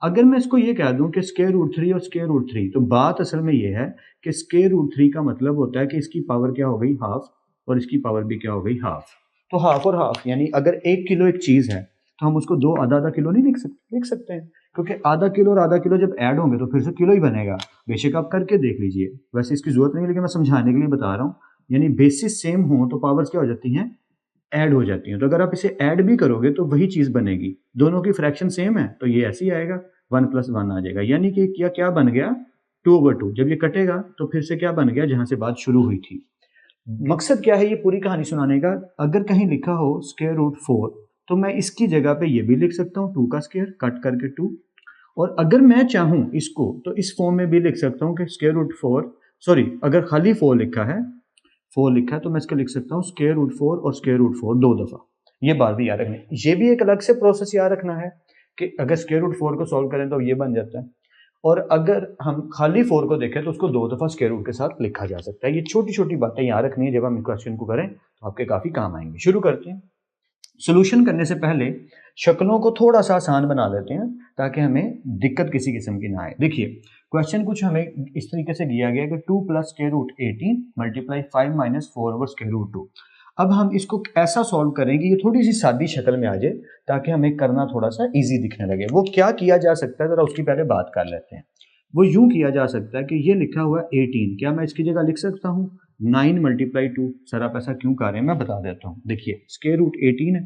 अगर मैं इसको ये कह दूं कि √3 और √3, तो बात असल में ये है कि √3 का मतलब होता है कि इसकी पावर क्या हो गई, हाफ, और इसकी पावर भी क्या हो गई, हाफ। तो हाफ और हाफ, यानी अगर 1 किलो एक चीज़ है, तो हम उसको 2 आधा किलो नहीं लिख सकते हैं, क्योंकि आधा किलो और आधा किलो जब ऐड होंगे तो फिर से किलो ही बनेगा। बेशक आप करके देख लीजिए, वैसे इसकी जरूरत नहीं है, लेकिन मैं समझाने के लिए बता रहा हूँ। यानी बेसिस सेम हो तो पावर्स क्या हो जाती हैं, ऐड हो जाती हैं। तो अगर आप इसे ऐड भी करोगे तो वही चीज़ बनेगी, दोनों की फ्रैक्शन सेम है, तो ये ऐसे ही आएगा, 1 + 1 आ जाएगा। यानी कि क्या बन गया, 2/2। जब ये कटेगा तो फिर से क्या बन गया, जहां से बात शुरू हुई थी। मकसद क्या है ये पूरी कहानी सुनाने का, अगर कहीं लिखा हो √4, तो मैं इसकी जगह पे ये भी लिख सकता हूँ 2 का स्क्वायर कट करके 2, और अगर मैं चाहूँ इसको तो इस फॉर्म में भी लिख सकता हूँ कि √4, सॉरी अगर खाली 4 लिखा है, तो मैं इसको लिख सकता हूँ √4 और √4 2 दफ़ा। ये बात भी याद रखनी, ये भी एक अलग से प्रोसेस याद रखना है कि अगर √4 को सॉल्व करें तो ये बन जाता है, और अगर हम खाली 4 को देखें तो उसको 2 दफ़ा स्क्वायर रूट के साथ लिखा जा सकता है। ये छोटी छोटी बातें याद रखनी है, जब हम क्वेश्चन को करें तो आपके काफ़ी काम आएंगे। शुरू करते हैं। सोल्यूशन करने से पहले शक्लों को थोड़ा सा आसान बना देते हैं, ताकि हमें दिक्कत किसी किस्म की ना आए। देखिए, क्वेश्चन कुछ हमें इस तरीके से दिया गया कि 2 + √18 मल्टीप्लाई 5 - 4/√2। अब हम इसको ऐसा सॉल्व करेंगे, ये थोड़ी सी सादी शक्ल में आ जाए, ताकि हमें करना थोड़ा सा इजी दिखने लगे। वो क्या किया जा सकता है, जरा उसकी पहले बात कर लेते हैं। वो यूं किया जा सकता है कि ये लिखा हुआ 18, क्या मैं इसकी जगह लिख सकता हूँ 9 × 2। सर आप ऐसा क्यों कर रहे हैं, मैं बता देता हूँ। देखिए, √18 है,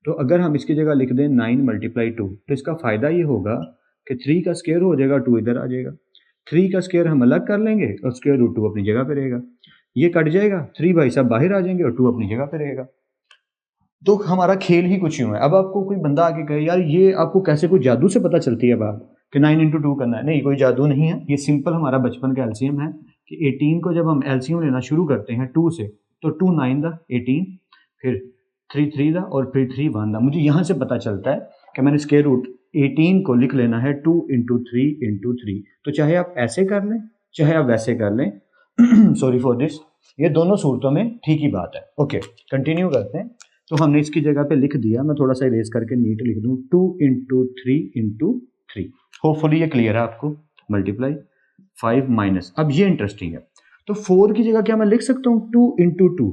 तो अगर हम इसकी जगह लिख दें 9 × 2, तो इसका फायदा ये होगा कि 3 का स्क्वायर हो जाएगा, 2 इधर आ जाएगा। 3 का स्क्वायर हम अलग कर लेंगे और √2 अपनी जगह पे रहेगा। ये कट जाएगा, 3 भाई साहब बाहर आ जाएंगे और 2 अपनी जगह पे रहेगा। तो हमारा खेल ही कुछ यूं है। अब आपको कोई बंदा आके कहे यार ये आपको कैसे कोई जादू से पता चलती है बात कि 9 × 2 करना है, नहीं कोई जादू नहीं है, ये सिंपल हमारा बचपन का एलसीएम है कि 18 को जब हम एलसीएम लेना शुरू करते हैं 2 से, तो 2 9 दा 18, फिर 3 3 दा और फिर 3 1 दा। मुझे यहाँ से पता चलता है कि मैंने स्क्वायर रूट 18 को लिख लेना है 2 इंटू 3 इंटू 3। तो चाहे आप ऐसे कर लें चाहे आप वैसे कर लें सॉरी फॉर दिस, ये दोनों सूरतों में ठीक ही बात है। ओके, कंटिन्यू करते हैं। तो हमने इसकी जगह पे लिख दिया, मैं थोड़ा सा इरेज करके नीट लिख दूं 2 इंटू 3 इंटू 3। होपफुली ये क्लियर है आपको। मल्टीप्लाई 5 माइनस, अब ये इंटरेस्टिंग है। तो 4 की जगह क्या मैं लिख सकता हूँ 2 इंटू 2?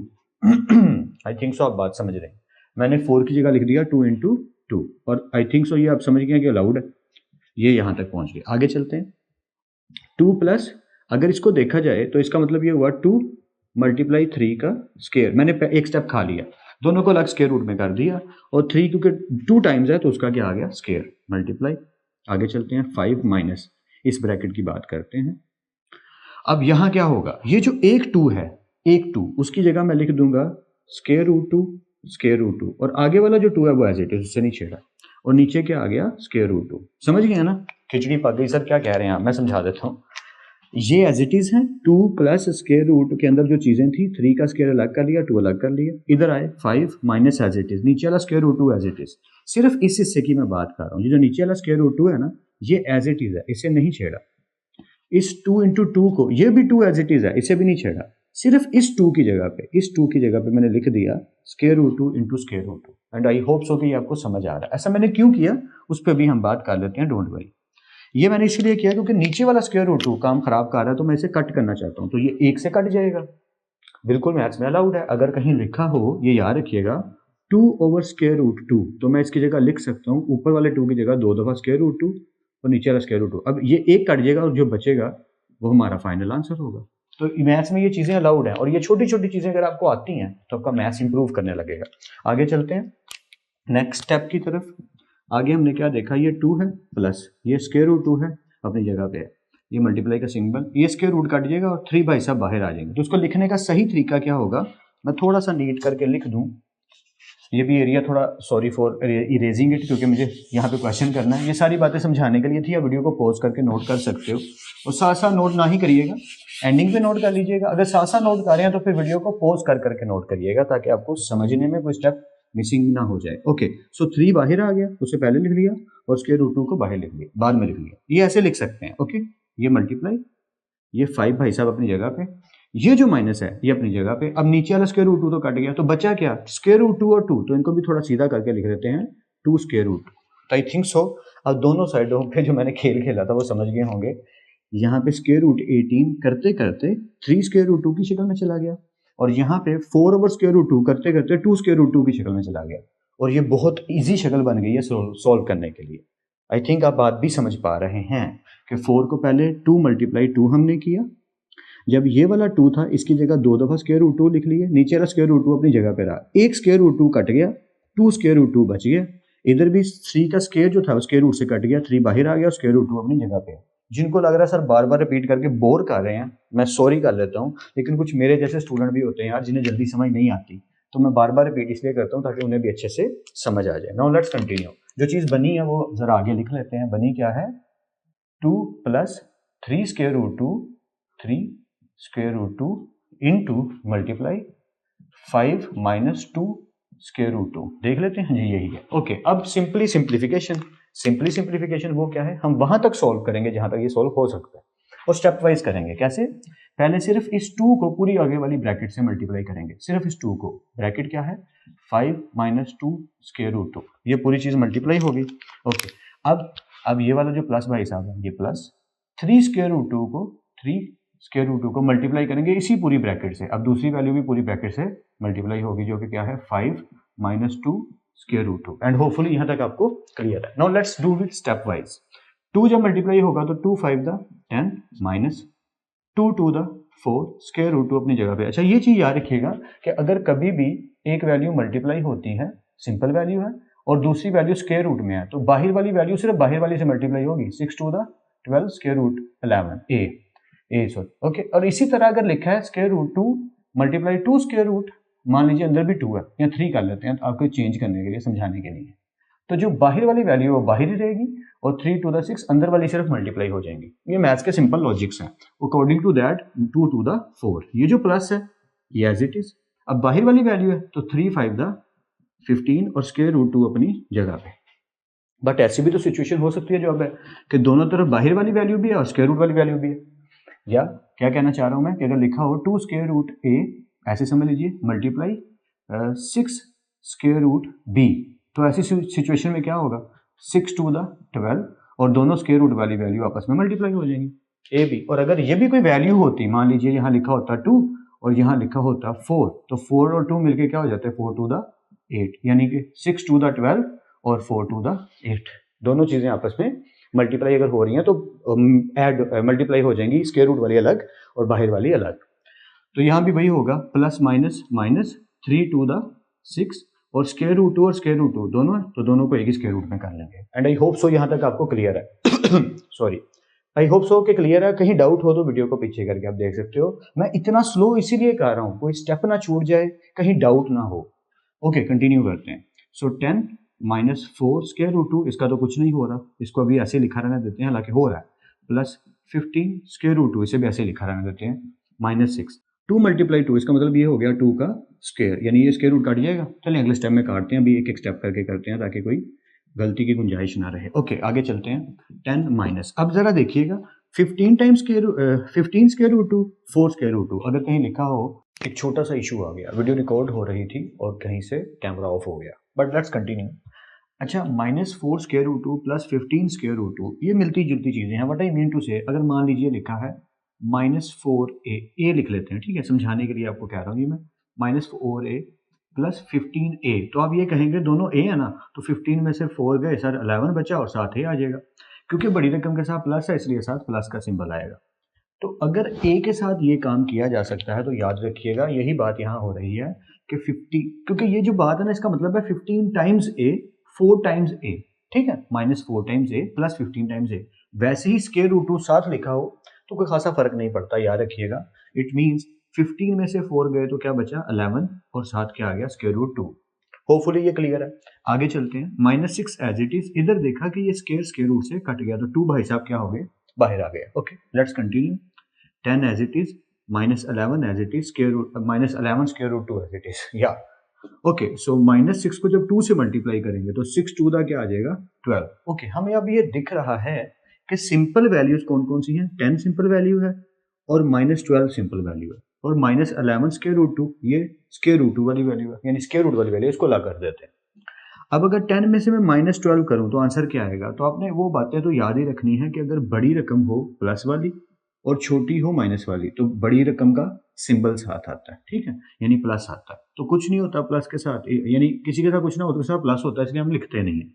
आई थिंक सो आप बात समझ रहे हैं। मैंने 4 की जगह लिख दिया 2 इंटू 2 और आई थिंक सो ये आप समझ गए कि अलाउड है। ये यहां तक पहुंच गए। आगे चलते हैं। 2 प्लस, अगर इसको देखा जाए तो इसका मतलब ये हुआ 2 मल्टीप्लाई 3 का स्क्वायर। मैंने एक स्टेप खा लिया, दोनों को अलग स्क्वायर रूट में कर दिया और 3 क्योंकि 2 टाइम्स है तो उसका क्या आ गया स्क्वायर। मल्टीप्लाई, आगे चलते हैं 5 माइनस, इस ब्रैकेट की बात करते हैं। अब यहां क्या होगा, ये जो एक 2 है, एक 2 उसकी जगह मैं लिख दूंगा स्क्वायर रूट 2 स्क्वायर रूट 2 और आगे वाला जो 2 है वो एज इट इज, उससे नहीं छेड़ा और नीचे क्या आ गया स्क्वायर रूट 2। समझ गए ना? खिचड़ी पक गई सर, क्या कह रहे हैं आप? मैं समझा देता हूँ। ये एज इट इज है 2 प्लस स्क्वायर रूट के अंदर जो चीजें थी 3 का स्क्वायर अलग कर लिया, 2 अलग कर लिया, इधर आए 5 माइनस एज इट इज, नीचे वाला square root 2 as it is. सिर्फ इस हिस्से की मैं बात कर रहा हूँ, ये जो नीचे वाला स्क्वायर रूट 2 है ना, ये एज इट इज है, इसे नहीं छेड़ा। इस 2 इंटू 2 को, ये भी 2 एज इट इज है, इसे भी नहीं छेड़ा। सिर्फ इस 2 की जगह पे, इस 2 की जगह पे मैंने लिख दिया square root 2 into square root 2 and I hope so कि ये आपको समझ आ रहा है। ऐसा मैंने क्यों किया उस पर भी हम बात कर लेते हैं, डोंट वरी। ये मैंने इसलिए किया क्योंकि नीचे वाला स्क्वायर रूट 2 काम खराब कर रहा है, तो मैं इसे कट करना चाहता हूं, तो ये 1 से कट जाएगा। बिल्कुल मैथ्स में अलाउड है। अगर कहीं लिखा हो, ये याद रखिएगा 2 ओवर स्क्वायर रूट 2, तो मैं इसकी जगह लिख सकता हूँ ऊपर वाले 2 की जगह 2 दफा स्क्वायर रूट 2 और नीचे वाला स्क्वायर रूट 2। अब ये 1 कट जाएगा और जो बचेगा वो हमारा फाइनल आंसर होगा। तो मैथ्स में ये चीजें अलाउड हैं और ये छोटी छोटी चीजें अगर आपको आती हैं तो आपका मैथ्स इंप्रूव करने लगेगा। आगे चलते हैं नेक्स्ट स्टेप की तरफ। आगे हमने क्या देखा, ये 2 है प्लस ये स्क्वायर रूट 2 है अपनी जगह पे है, ये मल्टीप्लाई का सिंबल, ये स्क्वायर रूट कट जाएगा और 3 भाई साहब बाहर आ जाएंगे। तो उसको लिखने का सही तरीका क्या होगा, मैं थोड़ा सा नीट करके लिख दूं। ये भी एरिया थोड़ा, सॉरी फॉर इरेजिंग इट, क्योंकि मुझे यहाँ पे क्वेश्चन करना है। ये सारी बातें समझाने के लिए थी, आप वीडियो को पॉज करके नोट कर सकते हो और साथ साथ नोट ना ही करिएगा, एंडिंग पे नोट कर लीजिएगा। अगर साथ साथ नोट कर रहे हैं तो फिर वीडियो को पॉज कर करके नोट करिएगा ताकि आपको समझने में कोई स्टेप मिसिंग ना हो जाए। ओके, सो 3 बाहर आ गया, उसे पहले लिख लिया और स्क्वायर रूट 2 को बाहर लिख लिया, बाद में लिख लिया। ये ऐसे लिख सकते हैं। ओके, ये मल्टीप्लाई, ये 5 भाई साहब अपनी जगह पे, ये जो माइनस है ये अपनी जगह पे। अब नीचे वाला स्क्वायर रूट 2 तो कट गया, तो बचा क्या स्क्वायर रूट 2 और 2, तो इनको भी थोड़ा सीधा करके लिख देते हैं 2 स्क्वायर रूट। तो आई थिंक सो अब दोनों साइडों पे जो मैंने खेल खेला था वो समझ गए होंगे। यहाँ पे स्क्वायर रूट 18 करते करते 3 स्क्वायर रूट 2 की शक्ल में चला गया और यहाँ पे 4 ओवर स्क्वायर रूट 2 करते करते 2 स्क्वायर रूट 2 की शक्ल में चला गया और ये बहुत ईजी शक्ल बन गई है सॉल्व करने के लिए। आई थिंक आप बात भी समझ पा रहे हैं कि 4 को पहले 2 मल्टीप्लाई 2 हमने किया, जब ये वाला 2 था इसकी जगह 2 दफा स्क्वायर रूट 2 लिख लिए, नीचे वाला स्क्वायर रूट 2 अपनी जगह पे रहा, एक स्क्वायर रूट 2 कट गया, 2 स्क्वायर रूट 2 बच गया, इधर भी 3 का स्क्वायर जो था स्क्वायर रूट से कट गया, 3 बाहर आ गया और स्क्वायर रूट 2 अपनी जगह पे। जिनको लग रहा है सर बार बार रिपीट करके बोर कर रहे हैं, मैं सॉरी कर लेता हूँ, लेकिन कुछ मेरे जैसे स्टूडेंट भी होते हैं यार जिन्हें जल्दी समझ नहीं आती, तो मैं बार बार रिपीट इसलिए करता हूँ ताकि उन्हें भी अच्छे से समझ आ जाए। Now let's continue. जो चीज़ बनी है वो जरा आगे लिख लेते हैं। बनी क्या है, 2 plus 3 square root 2, 3 square root 2 into multiply 5 minus 2 square root 2। देख लेते हैं जी, यही है। ओके, अब सिंपली सिंप्लीफिकेशन वो क्या है, हम वहां तक सॉल्व करेंगे जहां तक ये सॉल्व हो सकता है और स्टेप वाइज करेंगे। कैसे, पहले सिर्फ इस 2 को पूरी आगे वाली ब्रैकेट से मल्टीप्लाई करेंगे, सिर्फ इस 2 को। ब्रैकेट क्या है, 5 माइनस 2 स्क्वायर रूट 2, ये पूरी चीज मल्टीप्लाई होगी। ओके, अब ये वाला जो प्लस भाई साहब है, ये प्लस 3 स्क्वायर रूट 2 को 3 स्क्वायर रूट 2 को मल्टीप्लाई करेंगे इसी पूरी ब्रैकेट से। अब दूसरी वैल्यू भी पूरी ब्रैकेट से मल्टीप्लाई होगी जो कि क्या है 5 minus 2 square root 2 and hopefully यहां तक आपको क्लियर है। Now let's do it step wise. 2 जब मल्टीप्लाई होगा तो 2 5 the 10 minus 2 2 the 4 square root 2 अपनी जगह पे। अच्छा, ये चीज याद रखिएगा कि अगर कभी भी एक वैल्यू मल्टीप्लाई होती है, सिंपल वैल्यू है, और दूसरी वैल्यू स्क्वायर रूट में है, तो बाहर वाली वैल्यू सिर्फ बाहर वाली से मल्टीप्लाई होगी। 6 2 the 12 square root 11 uh sorry. Okay, और इसी तरह अगर लिखा है square root 2 multiply 2 square root, मान लीजिए अंदर भी 2 है या 3 कर लेते हैं तो आपको चेंज करने के लिए, समझाने के लिए, तो जो बाहर वाली वैल्यू है वो बाहर ही रहेगी और 3 2 द 6 अंदर वाली सिर्फ मल्टीप्लाई हो जाएंगी। ये मैथ्स के सिंपल लॉजिक्स हैं। अकॉर्डिंग टू दैट 2 2 द 4, ये जो प्लस है ये एज इट इज। अब बाहर वाली वैल्यू है तो 3 5 द 15 और स्क्वायर रूट 2 अपनी जगह पे। बट ऐसी भी तो सिचुएशन हो सकती है जो अब है कि दोनों तरफ बाहर वाली वैल्यू भी है और स्क्वायर रूट वाली वैल्यू भी है। या क्या कहना चाह रहा हूँ मैं कि अगर लिखा हो 2 स्क्वायर रूट ए, ऐसे समझ लीजिए, मल्टीप्लाई 6 स्क्वायर रूट बी, तो ऐसी सिचुएशन में क्या होगा, 6 टू द 12 और दोनों स्क्वायर रूट वाली वैल्यू आपस में मल्टीप्लाई हो जाएंगी, ए बी। और अगर ये भी कोई वैल्यू होती, मान लीजिए यहाँ लिखा होता 2 और यहाँ लिखा होता 4, तो 4 और 2 मिलके क्या हो जाता है 4 टू द 8, यानी कि 6 टू द 12 और 4 टू द 8, दोनों चीजें आपस में मल्टीप्लाई अगर हो रही हैं तो मल्टीप्लाई हो जाएंगी, स्क्वायर रूट वाली अलग और बाहर वाली अलग। तो यहाँ भी वही होगा, plus minus minus 3 two the 6 और स्क्वायर रूट 2 और स्क्वायर रूट 2 दोनों है, तो दोनों को एक ही स्क्वायर रूट में कर लेंगे। एंड आई होप सो यहाँ तक आपको क्लियर है। सॉरी, आई होप सो कि क्लियर है। कहीं डाउट हो तो वीडियो को पीछे करके आप देख सकते हो। मैं इतना स्लो इसीलिए कर रहा हूँ, कोई स्टेप ना छूट जाए, कहीं डाउट ना हो। ओके, कंटिन्यू करते हैं। सो 10 माइनस 4 स्क्वायर रूट 2, इसका तो कुछ नहीं हो रहा, इसको अभी ऐसे लिखा रहने देते हैं, हालांकि हो रहा है, प्लस 15 स्क्वायर रूट 2, इसे भी ऐसे लिखा रहने देते हैं, माइनस 6, 2 मल्टीप्लाई 2, इसका मतलब ये हो गया 2 का स्क्वायर, यानी ये स्क्वायर रूट काट जाएगा। चलिए अगले स्टेप में काटते हैं, अभी एक एक स्टेप करके करते हैं ताकि कोई गलती की गुंजाइश ना रहे। ओके, आगे चलते हैं। 10 माइनस, अब जरा देखिएगा, 15 times 15 square root 2, 4 square root 2, अगर कहीं लिखा हो, एक छोटा सा इशू आ गया, वीडियो रिकॉर्ड हो रही थी और कहीं से कैमरा ऑफ हो गया, बट लेट्स कंटिन्यू। अच्छा, minus 4 square root 2 plus 15 square root 2, ये मिलती जुलती चीजें हैं। व्हाट आई मीन टू से, अगर मान लीजिए लिखा है माइनस 4a, ए लिख लेते हैं, ठीक है, समझाने के लिए आपको कह रहा हूँ ये मैं, माइनस 4a प्लस 15a, तो आप ये कहेंगे दोनों a है ना, तो 15 में से 4 गए सर, 11 बचा और साथ a आ जाएगा, क्योंकि बड़ी रकम के साथ प्लस है इसलिए साथ प्लस का सिंबल आएगा। तो अगर a के साथ ये काम किया जा सकता है तो याद रखिएगा यही बात यहाँ हो रही है कि 50, क्योंकि ये जो बात है ना, इसका मतलब है 15 टाइम्स a, 4 टाइम्स a, ठीक है, minus 4 times a plus 15 times a। वैसे ही स्क्वायर रूट 2 साथ लिखा हो तो कोई खासा फर्क नहीं पड़ता, याद रखिएगा। इट मीन्स 15 में से 4 गए तो क्या बचा, 11, और साथ क्या आ गया, स्क्वायर रूट 2। होपफुली ये क्लियर है। आगे चलते हैं। माइनस 6 एज इट इज, इधर देखा कि ये स्क्वायर रूट से कट गया, तो 2 भाई साहब क्या हो गए, बाहर आ गया। Okay, let's continue. 10 as it is, minus 11 as it is, square root minus 11 square root 2 as it is, या ओके। सो माइनस 6 को जब 2 से मल्टीप्लाई करेंगे तो 6 टू दा क्या आ जाएगा, 12। ओके, हमें अब ये दिख रहा है कि सिंपल वैल्यूज कौन कौन सी हैं। 10 सिंपल वैल्यू है और माइनस 12 सिंपल वैल्यू है, और माइनस 11 स्क्वायर रूट 2 ये स्क्वायर रूट 2 वाली वैल्यू है, यानी स्क्वायर रूट वाली वैल्यू, इसको ला कर देते हैं। अब अगर 10 में से मैं माइनस 12 करूं तो आंसर क्या आएगा। तो आपने वो बातें तो याद ही रखनी है कि अगर बड़ी रकम हो प्लस वाली और छोटी हो माइनस वाली, तो बड़ी रकम का सिंबल साथ आता है, ठीक है, यानी प्लस आता है। तो कुछ नहीं होता प्लस के साथ, यानी किसी के साथ कुछ ना हो तो उसके साथ प्लस होता है, इसलिए हम लिखते नहीं है।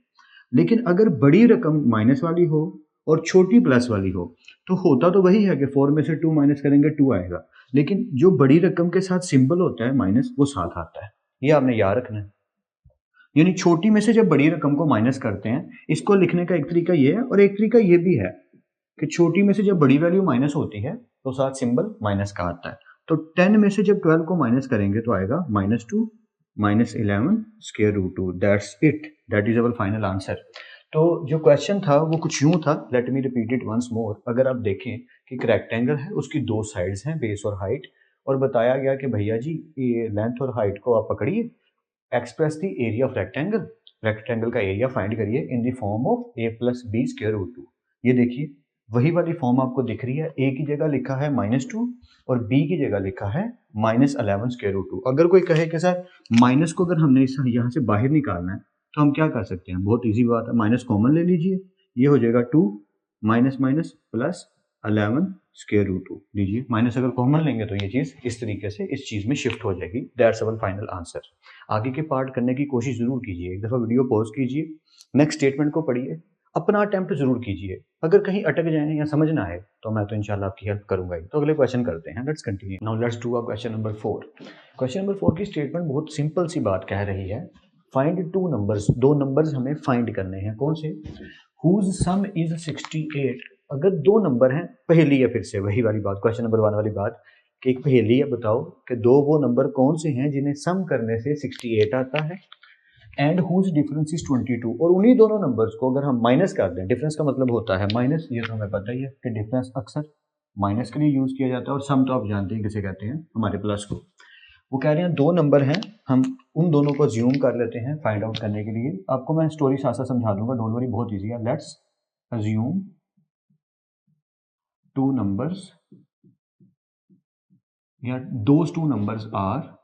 लेकिन अगर बड़ी रकम माइनस वाली हो और छोटी प्लस वाली हो, तो होता तो वही है कि 4 में से 2 माइनस करेंगे 2 आएगा, लेकिन जो बड़ी रकम के साथ सिंबल होता है माइनस, वो साथ आता है। ये आपने याद रखना है। यानी छोटी में से जब बड़ी रकम को माइनस करते हैं, इसको लिखने का एक तरीका ये है, और एक तरीका ये भी है कि छोटी में से जब बड़ी वैल्यू माइनस होती है तो साथ सिंबल माइनस का आता है। तो 10 में से जब 12 को माइनस करेंगे तो आएगा -2 -11 square root 2। That's it, that is our final answer. तो जो क्वेश्चन था वो कुछ यूं था, let me repeat it once more. अगर आप देखें कि एक रेक्टेंगल है, उसकी 2 साइड्स हैं, बेस और हाइट, और बताया गया कि भैया जी ये लेंथ और हाइट को आप पकड़िए, express the area of rectangle, rectangle का एरिया फाइंड करिए in the form of a plus B square root 2। ये देखिए वही वाली फॉर्म आपको दिख रही है, a की जगह लिखा है -2 और b की जगह लिखा है -11 स्क्वायर रूट 2। अगर कोई कहे कि सर माइनस को अगर हमने यहाँ से बाहर निकालना है तो हम क्या कर सकते हैं, बहुत ईजी बात है, माइनस कॉमन ले लीजिए, ये हो जाएगा 2 minus minus plus 11 square root 2 लीजिए, माइनस अगर कॉमन लेंगे तो ये चीज इस तरीके से इस चीज में शिफ्ट हो जाएगी। That's our final answer. आगे के पार्ट करने की कोशिश जरूर कीजिए, एक दफा वीडियो पॉज कीजिए, नेक्स्ट स्टेटमेंट को पढ़िए, अपना अटेम्प्ट जरूर कीजिए। अगर कहीं अटक जाए या समझ ना आए तो मैं तो इंशाल्लाह आपकी हेल्प करूंगा ही। तो अगले क्वेश्चन करते हैं, let's continue. Now let's do question number 4। Question number 4 की स्टेटमेंट बहुत सिंपल सी बात कह रही है, फाइंड 2 नंबर्स, 2 नंबर्स हमें फाइंड करने हैं। कौन से, हुज सम इज 68। अगर 2 नंबर हैं, पहेली है, फिर से वही वाली बात, क्वेश्चन नंबर 1 वाली बात कि एक पहेली है, बताओ कि 2 वो नंबर कौन से हैं जिन्हें सम करने से 68 आता है, एंड हुज डिफरेंस इज 22। और उन्हीं दोनों नंबर्स को अगर हम माइनस कर दें, डिफरेंस का मतलब होता है माइनस, ये तो हमें पता ही है कि डिफरेंस अक्सर माइनस के लिए यूज किया जाता है, और सम तो आप जानते हैं किसे कहते हैं, हमारे प्लस को। वो कह रहे हैं दो नंबर हैं, हम उन दोनों को ज्यूम कर लेते हैं फाइंड आउट करने के लिए। आपको मैं स्टोरी साथ साथ समझा दूंगा, डोंट वरी, बहुत ईजी है। लेट्स अज्यूम टू नंबर्स या those two numbers are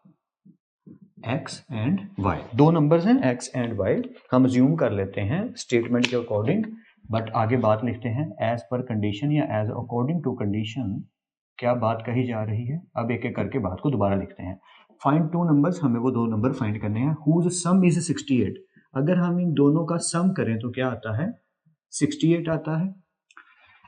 x and y। दो नंबर्स हैं x एंड y, हम ज्यूम कर लेते हैं स्टेटमेंट के अकॉर्डिंग, बट आगे बात लिखते हैं एज पर कंडीशन या एज अकॉर्डिंग टू कंडीशन, क्या बात कही जा रही है। अब एक एक करके बात को दोबारा लिखते हैं। फाइंड टू नंबर्स, हमें वो दो नंबर फाइंड करने हैं। हुज सम इज 68, अगर हम इन दोनों का सम करें तो क्या आता है, 68 आता है।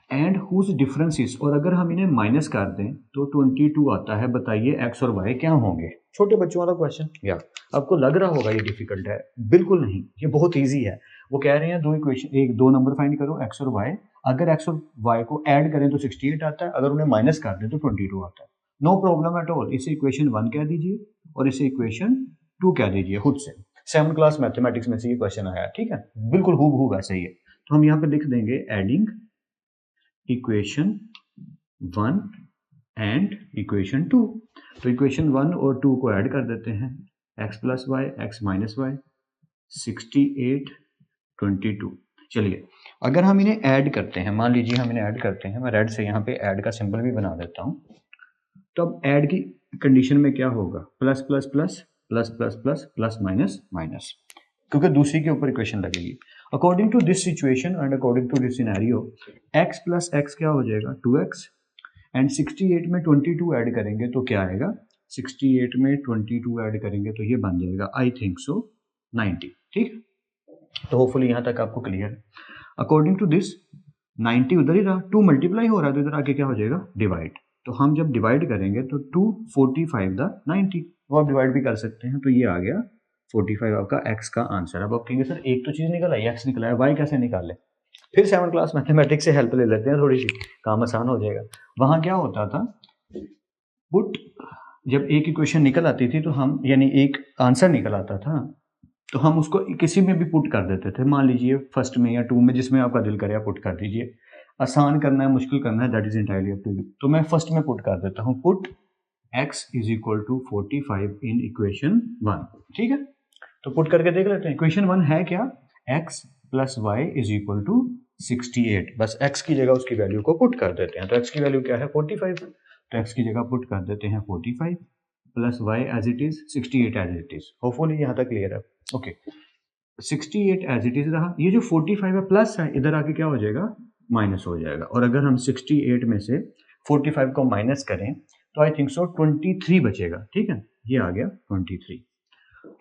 एंड हुज डिफरेंसेस, और अगर हम इन्हें माइनस कर दें तो 22 आता है। बताइए x और y क्या होंगे। छोटे बच्चों वाला क्वेश्चन, या आपको लग रहा होगा ये डिफिकल्ट है, बिल्कुल नहीं, ये बहुत इजी है। वो कह रहे हैं दो इक्वेशन, एक दो नंबर फाइंड करो x और y, अगर x और y को ऐड करें तो 68 आता है, अगर उन्हें माइनस कर दें तो 22 आता है। नो प्रॉब्लम एट ऑल, इसे इक्वेशन 1 कह दीजिए और इसे इक्वेशन 2 कह दीजिए खुद से। 7th क्लास मैथमेटिक्स में से ये क्वेश्चन आया, ठीक है, बिल्कुल हूबहू वैसे ही है। तो हम यहाँ पे लिख देंगे एडिंग इक्वेशन 1 एंड इक्वेशन 2। तो इक्वेशन 1 और 2 को ऐड कर देते हैं, x plus Y X minus Y 68 22। चलिए अगर हम इन्हें ऐड करते हैं, मान लीजिए हम इन्हें ऐड करते हैं, मैं रेड से यहाँ पे ऐड का सिंबल भी बना देता हूँ। तो अब ऐड की कंडीशन में क्या होगा, plus plus plus plus plus plus plus minus minus, क्योंकि दूसरी के ऊपर इक्वेशन लगेगी। According to this situation and according to this scenario, x plus X क्या हो जाएगा 2x, एंड 68 में 22 ऐड करेंगे तो क्या आएगा, 68 में 22 ऐड करेंगे तो ये बन जाएगा आई थिंक सो 90। ठीक, तो होपफुली यहाँ तक आपको क्लियर है। अकॉर्डिंग टू दिस 90 उधर ही रहा, 2 मल्टीप्लाई हो रहा है तो इधर आके क्या हो जाएगा डिवाइड। तो हम जब डिवाइड करेंगे तो 245 द 90, वो आप डिवाइड भी कर सकते हैं, तो ये आ गया 45 आपका x का आंसर। अब आप कहेंगे सर एक तो चीज निकल आई, x निकला है, y कैसे निकाले। फिर 7th क्लास मैथमेटिक्स से हेल्प ले लेते हैं थोड़ी सी, काम आसान हो जाएगा। वहां क्या होता था, पुट, जब एक इक्वेशन निकल आती थी तो हम, यानी एक आंसर निकल आता था तो हम उसको किसी में भी पुट कर देते थे। मान लीजिए फर्स्ट में या 2 में, जिसमें आपका दिल करे आप पुट कर दीजिए। आसान करना है, मुश्किल करना है, that is entirely up to you. तो मैं फर्स्ट में पुट कर देता हूँ, put x is equal to 45 in equation 1। ठीक है, तो पुट करके देख लेते हैं। इक्वेशन 1 है क्या, x plus Y is equal to 68। बस x की जगह उसकी वैल्यू को पुट कर देते हैं। तो x की वैल्यू क्या है 45, तो x की जगह पुट कर देते हैं 45 plus y as it is 68 as it is. Hopefully यहाँ तक क्लियर है। ओके, 68 एज इट इज रहा, ये जो 45 है प्लस है, इधर आके क्या हो जाएगा माइनस हो जाएगा। और अगर हम 68 में से 45 को माइनस करें तो आई थिंक सो 23 बचेगा। ठीक है, ये आ गया 23।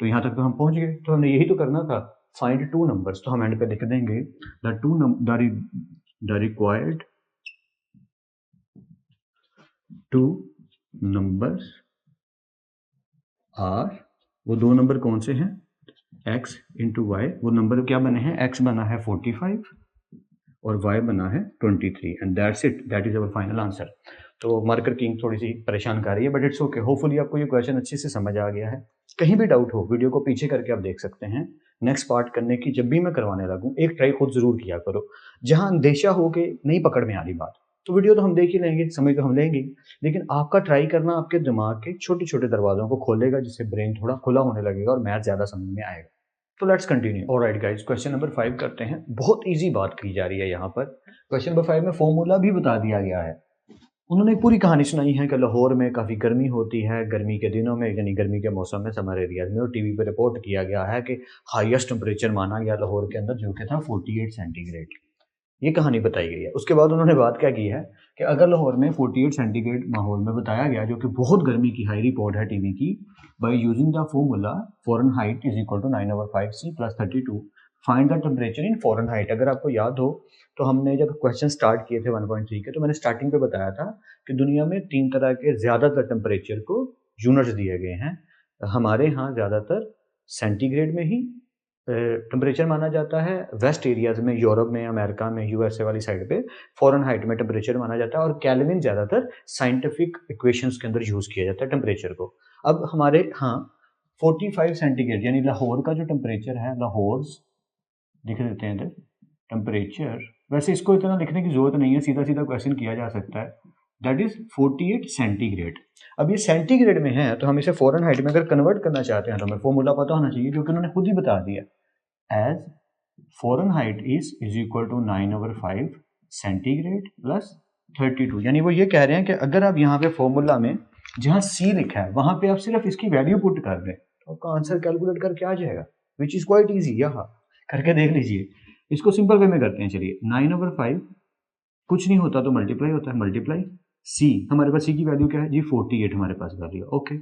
तो यहाँ तक तो हम पहुंच गए। तो हमने यही तो करना था, फाइंड टू नंबर्स। तो हम एंड पे लिख देंगे the required two numbers are, वो दो नंबर कौन से हैं, x इंटू वाई, वो नंबर क्या बने हैं, x बना है 45 और y बना है 23, and that's it, that is our final answer. तो मार्कर किंग थोड़ी सी परेशान कर रही है, बट इट्स ओके। होपफुली आपको ये क्वेश्चन अच्छे से समझ आ गया है। कहीं भी डाउट हो, वीडियो को पीछे करके आप देख सकते हैं। नेक्स्ट पार्ट करने की जब भी मैं करवाने लगूं, एक ट्राई खुद जरूर किया करो। जहां अंदेशा हो के नहीं पकड़ में आ रही बात, तो वीडियो तो हम देख ही लेंगे, समझ तो हम लेंगे, लेकिन आपका ट्राई करना आपके दिमाग के छोटे छोटे दरवाजों को खोलेगा, जिससे ब्रेन थोड़ा खुला होने लगेगा और मैथ ज्यादा समझ में आएगा। तो let's continue. Alright guys, question number 5 करते हैं। बहुत इजी बात की जा रही है यहाँ पर। क्वेश्चन नंबर 5 में फॉर्मूला भी बता दिया गया है। उन्होंने पूरी कहानी सुनाई है कि लाहौर में काफ़ी गर्मी होती है, गर्मी के दिनों में, यानी गर्मी के मौसम में समर एरियाज में, और टीवी पर रिपोर्ट किया गया है कि हाईएस्ट टेम्परेचर माना गया लाहौर के अंदर, जो कि था 48 सेंटीग्रेड। ये कहानी बताई गई है। उसके बाद उन्होंने बात क्या की है कि अगर लाहौर में 48 सेंटीग्रेड माहौल में बताया गया, जो कि बहुत गर्मी की हाई रिपोर्ट है टीवी की, by using the formula Fahrenheit is equal to 9/5c + 32, find the temperature in Fahrenheit. अगर आपको याद हो तो हमने जब क्वेश्चन स्टार्ट किए थे 1.3 के, तो मैंने स्टार्टिंग पे बताया था कि दुनिया में 3 तरह के ज़्यादातर टेम्परेचर को यूनिट्स दिए गए हैं। हमारे यहाँ ज़्यादातर सेंटीग्रेड में ही टेम्परेचर माना जाता है, वेस्ट एरियाज में, यूरोप में, अमेरिका में, यूएसए वाली साइड पे फ़ारेनहाइट में टेम्परेचर माना जाता है, और केल्विन ज़्यादातर साइंटिफिक इक्वेशंस के अंदर यूज़ किया जाता है टेम्परेचर को। अब हमारे यहाँ 45 सेंटीग्रेड यानी लाहौर का जो टेम्परेचर है, लाहौर लिख देते हैं इधर टेम्परेचर। वैसे इसको इतना लिखने की जरूरत नहीं है, सीधा सीधा क्वेश्चन किया जा सकता है। That is 48 centigrade. अब ये सेंटीग्रेड में है तो हम इसे फ़ारेनहाइट में अगर कन्वर्ट करना चाहते हैं तो हमें फॉर्मूला पता होना चाहिए, जो कि उन्होंने खुद ही बता दिया, as Fahrenheit is equal to 9/5 centigrade plus 32। यानी वो ये कह रहे हैं कि अगर आप यहाँ पे फॉर्मूला में जहाँ सी लिखा है वहां पे आप सिर्फ इसकी वैल्यू पुट कर दें तो आपका आंसर कैलकुलेट करके आ जाएगा, विच इज क्वाइट ईजी। यहाँ करके देख लीजिए। इसको सिंपल वे में करते हैं, चलिए 9/5 कुछ नहीं होता तो मल्टीप्लाई होता है, मल्टीप्लाई सी, हमारे पास सी की वैल्यू क्या है जी 48 हमारे पास वैल्यू, ओके,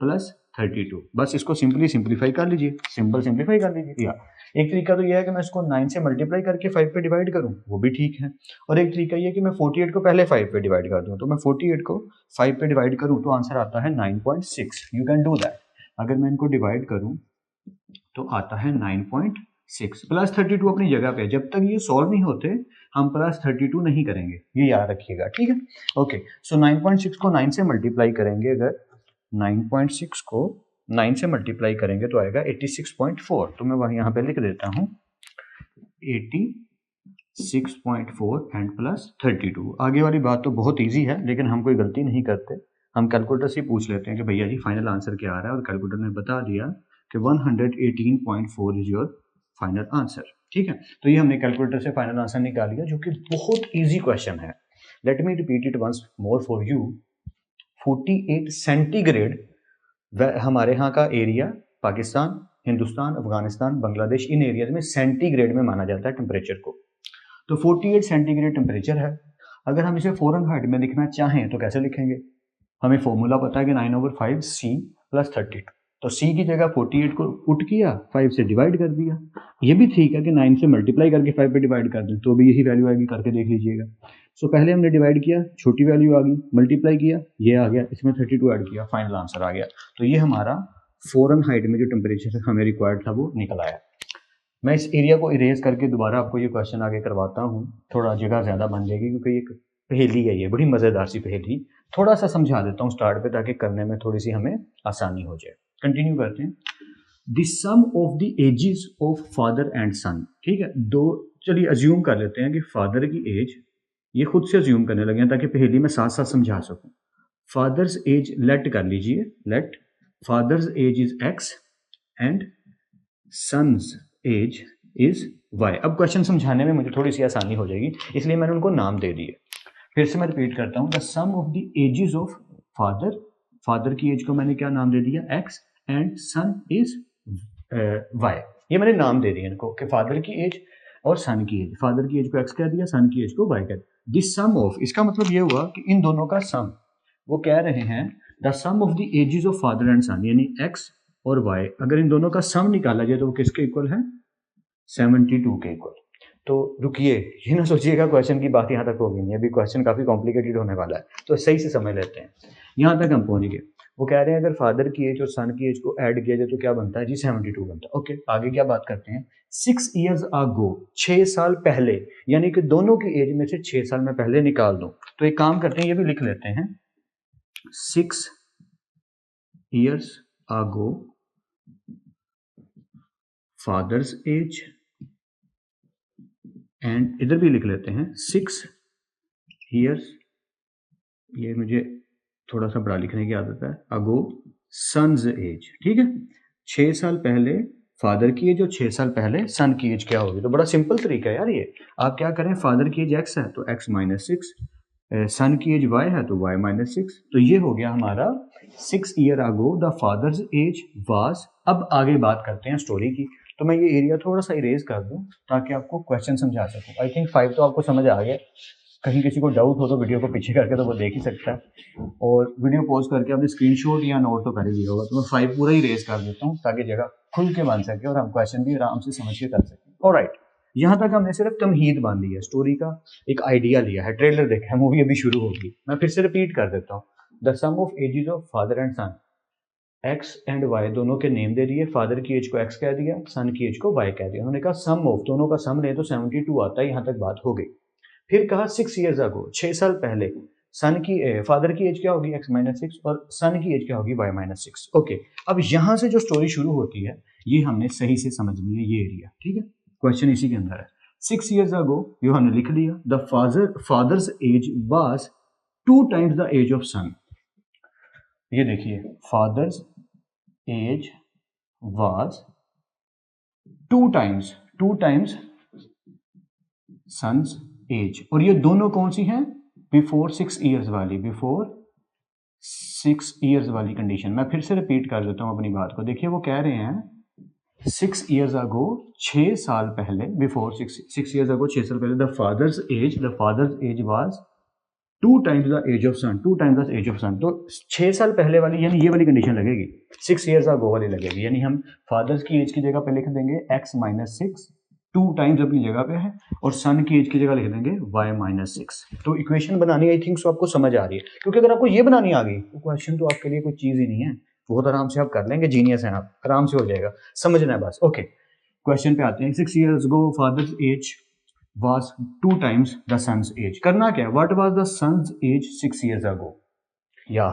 प्लस 32। बस इसको सिंपली सिंप्लीफाई कर लीजिए, सिंपल सिंप्लीफाई कर लीजिए। या एक तरीका तो यह है कि मैं इसको 9 से मल्टीप्लाई करके 5 पे डिवाइड करूं, वो भी ठीक है। और एक तरीका ये कि मैं 48 को पहले 5 पे डिवाइड कर दूं, तो मैं 48 को 5 पे डिवाइड करूं तो आंसर आता है 9.6। You can do that. अगर मैं इनको डिवाइड करूं तो आता है 9.6। प्लस 32 अपनी जगह पे, जब तक ये सॉल्व नहीं होते हम प्लस 32 नहीं करेंगे, ये याद रखिएगा, ठीक है। ओके, सो 9.6 को 9 से मल्टीप्लाई करेंगे, अगर 9.6 को 9 से मल्टीप्लाई करेंगे तो आएगा 86.4। तो मैं वहाँ यहाँ पे लिख देता हूँ 86.4 एंड प्लस 32। आगे वाली बात तो बहुत इजी है, लेकिन हम कोई गलती नहीं करते, हम कैलकुलेटर से पूछ लेते हैं कि भैया जी फाइनल आंसर क्या आ रहा है, और कैलकुलेटर ने बता दिया कि 118.4 इज योर फाइनल आंसर, ठीक है। तो ये हमने कैलकुलेटर से फाइनल आंसर निकाल लिया, जो कि बहुत इजी क्वेश्चन है। Let me repeat it once more for you. 48 centigrade हमारे यहाँ का एरिया, पाकिस्तान, हिंदुस्तान, अफगानिस्तान, बांग्लादेश, इन एरियाज में सेंटीग्रेड में माना जाता है टेम्परेचर को। तो 48 सेंटीग्रेड टेम्परेचर है। अगर हम इसे फ़ारेनहाइट में लिखना चाहें तो कैसे लिखेंगे? हमें फॉर्मूला पता है कि 9/5 सी प्लस 32। तो सी की जगह 48 को पुट किया, 5 से डिवाइड कर दिया। ये भी ठीक है कि 9 से मल्टीप्लाई करके 5 पे डिवाइड कर दें तो भी यही वैल्यू आएगी, करके देख लीजिएगा। सो पहले हमने डिवाइड किया, छोटी वैल्यू आ गई, मल्टीप्लाई किया, ये आ गया, इसमें 32 ऐड किया, फाइनल आंसर आ गया। तो ये हमारा फ़ारेनहाइट में जो टेम्परेचर हमें रिक्वायर्ड था वो निकल आया। मैं इस एरिया को इरेज करके दोबारा आपको ये क्वेश्चन आगे करवाता हूँ, थोड़ा जगह ज़्यादा बन जाएगी क्योंकि एक पहेली है, ये बड़ी मज़ेदार सी पहेली। थोड़ा सा समझा देता हूँ स्टार्ट पे ताकि करने में थोड़ी सी हमें आसानी हो जाए। कंटिन्यू करते हैं। The sum of the ages of father and son, ठीक है। दो, चलिए अज्यूम कर लेते हैं कि फादर की एज, ये खुद से अज्यूम करने लगे हैं ताकि पहेली में साथ साथ समझा सकूं। फादर्स एज लेट कर लीजिए, let father's age is X and son's age is Y. अब क्वेश्चन समझाने में मुझे थोड़ी सी आसानी हो जाएगी, इसलिए मैंने उनको नाम दे दिए। फिर से मैं रिपीट करता हूँ, the sum of the ages of father, father की एज को मैंने क्या नाम दे दिया, X, and son is Y. ये मैंने नाम दे दिया इनको कि फादर की एज और सन की एज, फादर की एज को एक्स कह दिया, सन की एज को वाई कह दिया। दिस सम ऑफ, इसका मतलब ये हुआ कि इन दोनों का सम, वो कह रहे हैं the sum of the ages of father and son, यानी एक्स और वाई, अगर इन दोनों का सम निकाला जाए तो वो किसके इक्वल है, 72 के इक्वल। तो रुकिए, ये ना सोचिएगा क्वेश्चन की बात यहाँ तक होगी नहीं, अभी क्वेश्चन काफी कॉम्प्लिकेटेड होने वाला है, तो सही से समझ लेते हैं। यहाँ तक हम पहुंच गए। वो कह रहे हैं अगर फादर की एज और सन की एज को ऐड किया जाए तो क्या बनता है जी, 72 बनता है। ओके, आगे क्या बात करते हैं। 6 years ago, 6 साल पहले, यानी कि दोनों की एज में से 6 साल में पहले निकाल दो। तो एक काम करते हैं, ये भी लिख लेते हैं, 6 years ago father's age, and इधर भी लिख लेते हैं 6 years, ये मुझे थोड़ा सा बड़ा लिखने की आदत है, अगो सन्स एज, ठीक है। 6 साल पहले फादर की एज और 6 साल पहले सन की एज क्या होगी। तो बड़ा सिंपल तरीका है यार ये। आप क्या करें, फादर की एज एक्स है तो एक्स माइनस 6, सन की एज वाई है तो वाई माइनस 6। तो ये हो गया हमारा 6 year ago the father's age was. अब आगे बात करते हैं स्टोरी की। तो मैं ये एरिया थोड़ा सा इरेज कर दूं ताकि आपको क्वेश्चन समझा सकूं। आई थिंक 5 तो आपको समझ आ गया। कहीं किसी को डाउट हो तो वीडियो को पीछे करके तो वो देख ही सकता है, और वीडियो पॉज करके आपने स्क्रीनशॉट या नोट तो कर ही लिया होगा। तो मैं 5 पूरा ही इरेज कर देता हूँ ताकि जगह खुल के बन सके और हम क्वेश्चन भी आराम से समझ के कर सकें। ऑलराइट, यहाँ तक हमने सिर्फ तमहीद बांधी है, स्टोरी का एक आइडिया लिया है, ट्रेलर देखा है, मूवी अभी शुरू होगी। मैं फिर से रिपीट कर देता हूँ, the sum of ages of father and son, X and Y दोनों के नेम दे दिए, फादर की एज को एक्स कह दिया, सन की एज को वाई कह दिया। उन्होंने कहा सम ऑफ, दोनों का सम ले तो 72 आता है। यहाँ तक बात हो गई। फिर कहा 6 years ago, 6 साल पहले, सन की फादर की एज क्या होगी, एक्स माइनस 6, और सन की एज क्या होगी, वाई माइनस 6। ओके, अब यहाँ से जो स्टोरी शुरू होती है ये हमने सही से समझनी है, ये एरिया, ठीक है। क्वेश्चन इसी के अंदर है। 6 years ago, ये हमने लिख लिया, the father's age was 2 times the age of son. ये देखिए, father's age was 2 times son's age, और ये दोनों कौन सी हैं? बिफोर 6 ईयर्स वाली, बिफोर 6 ईयर्स वाली कंडीशन। मैं फिर से रिपीट कर देता हूं अपनी बात को। देखिए, वो कह रहे हैं 6 ईयर्स अगो, 6 साल पहले, बिफोर 6 ईयर्स अगो, 6 साल पहले, the father's age was 2 times the age of son, 2 times the age of son. तो 6 साल पहले वाली यानी ये वाली कंडीशन लगेगी, 6 ईयर्स अगो वाली लगेगी, यानी हम फादर्स की एज की जगह पे लिख देंगे x माइनस 6, 2 टाइम्स अपनी जगह पे है, और सन की एज की जगह लिख देंगे y माइनस 6। तो इक्वेशन बनानी आई थिंक सो आपको समझ आ रही है, क्योंकि अगर आपको ये बनानी आ गई तो क्वेश्चन तो आपके लिए कोई चीज ही नहीं है, बहुत आराम से आप कर लेंगे, जीनियस हैं आप, आराम से हो जाएगा, समझना है बस। ओके, क्वेश्चन पे आते हैं। 6 years ago father's age was 2 times the son's age। करना क्या है? What was the son's age 6 years ago? या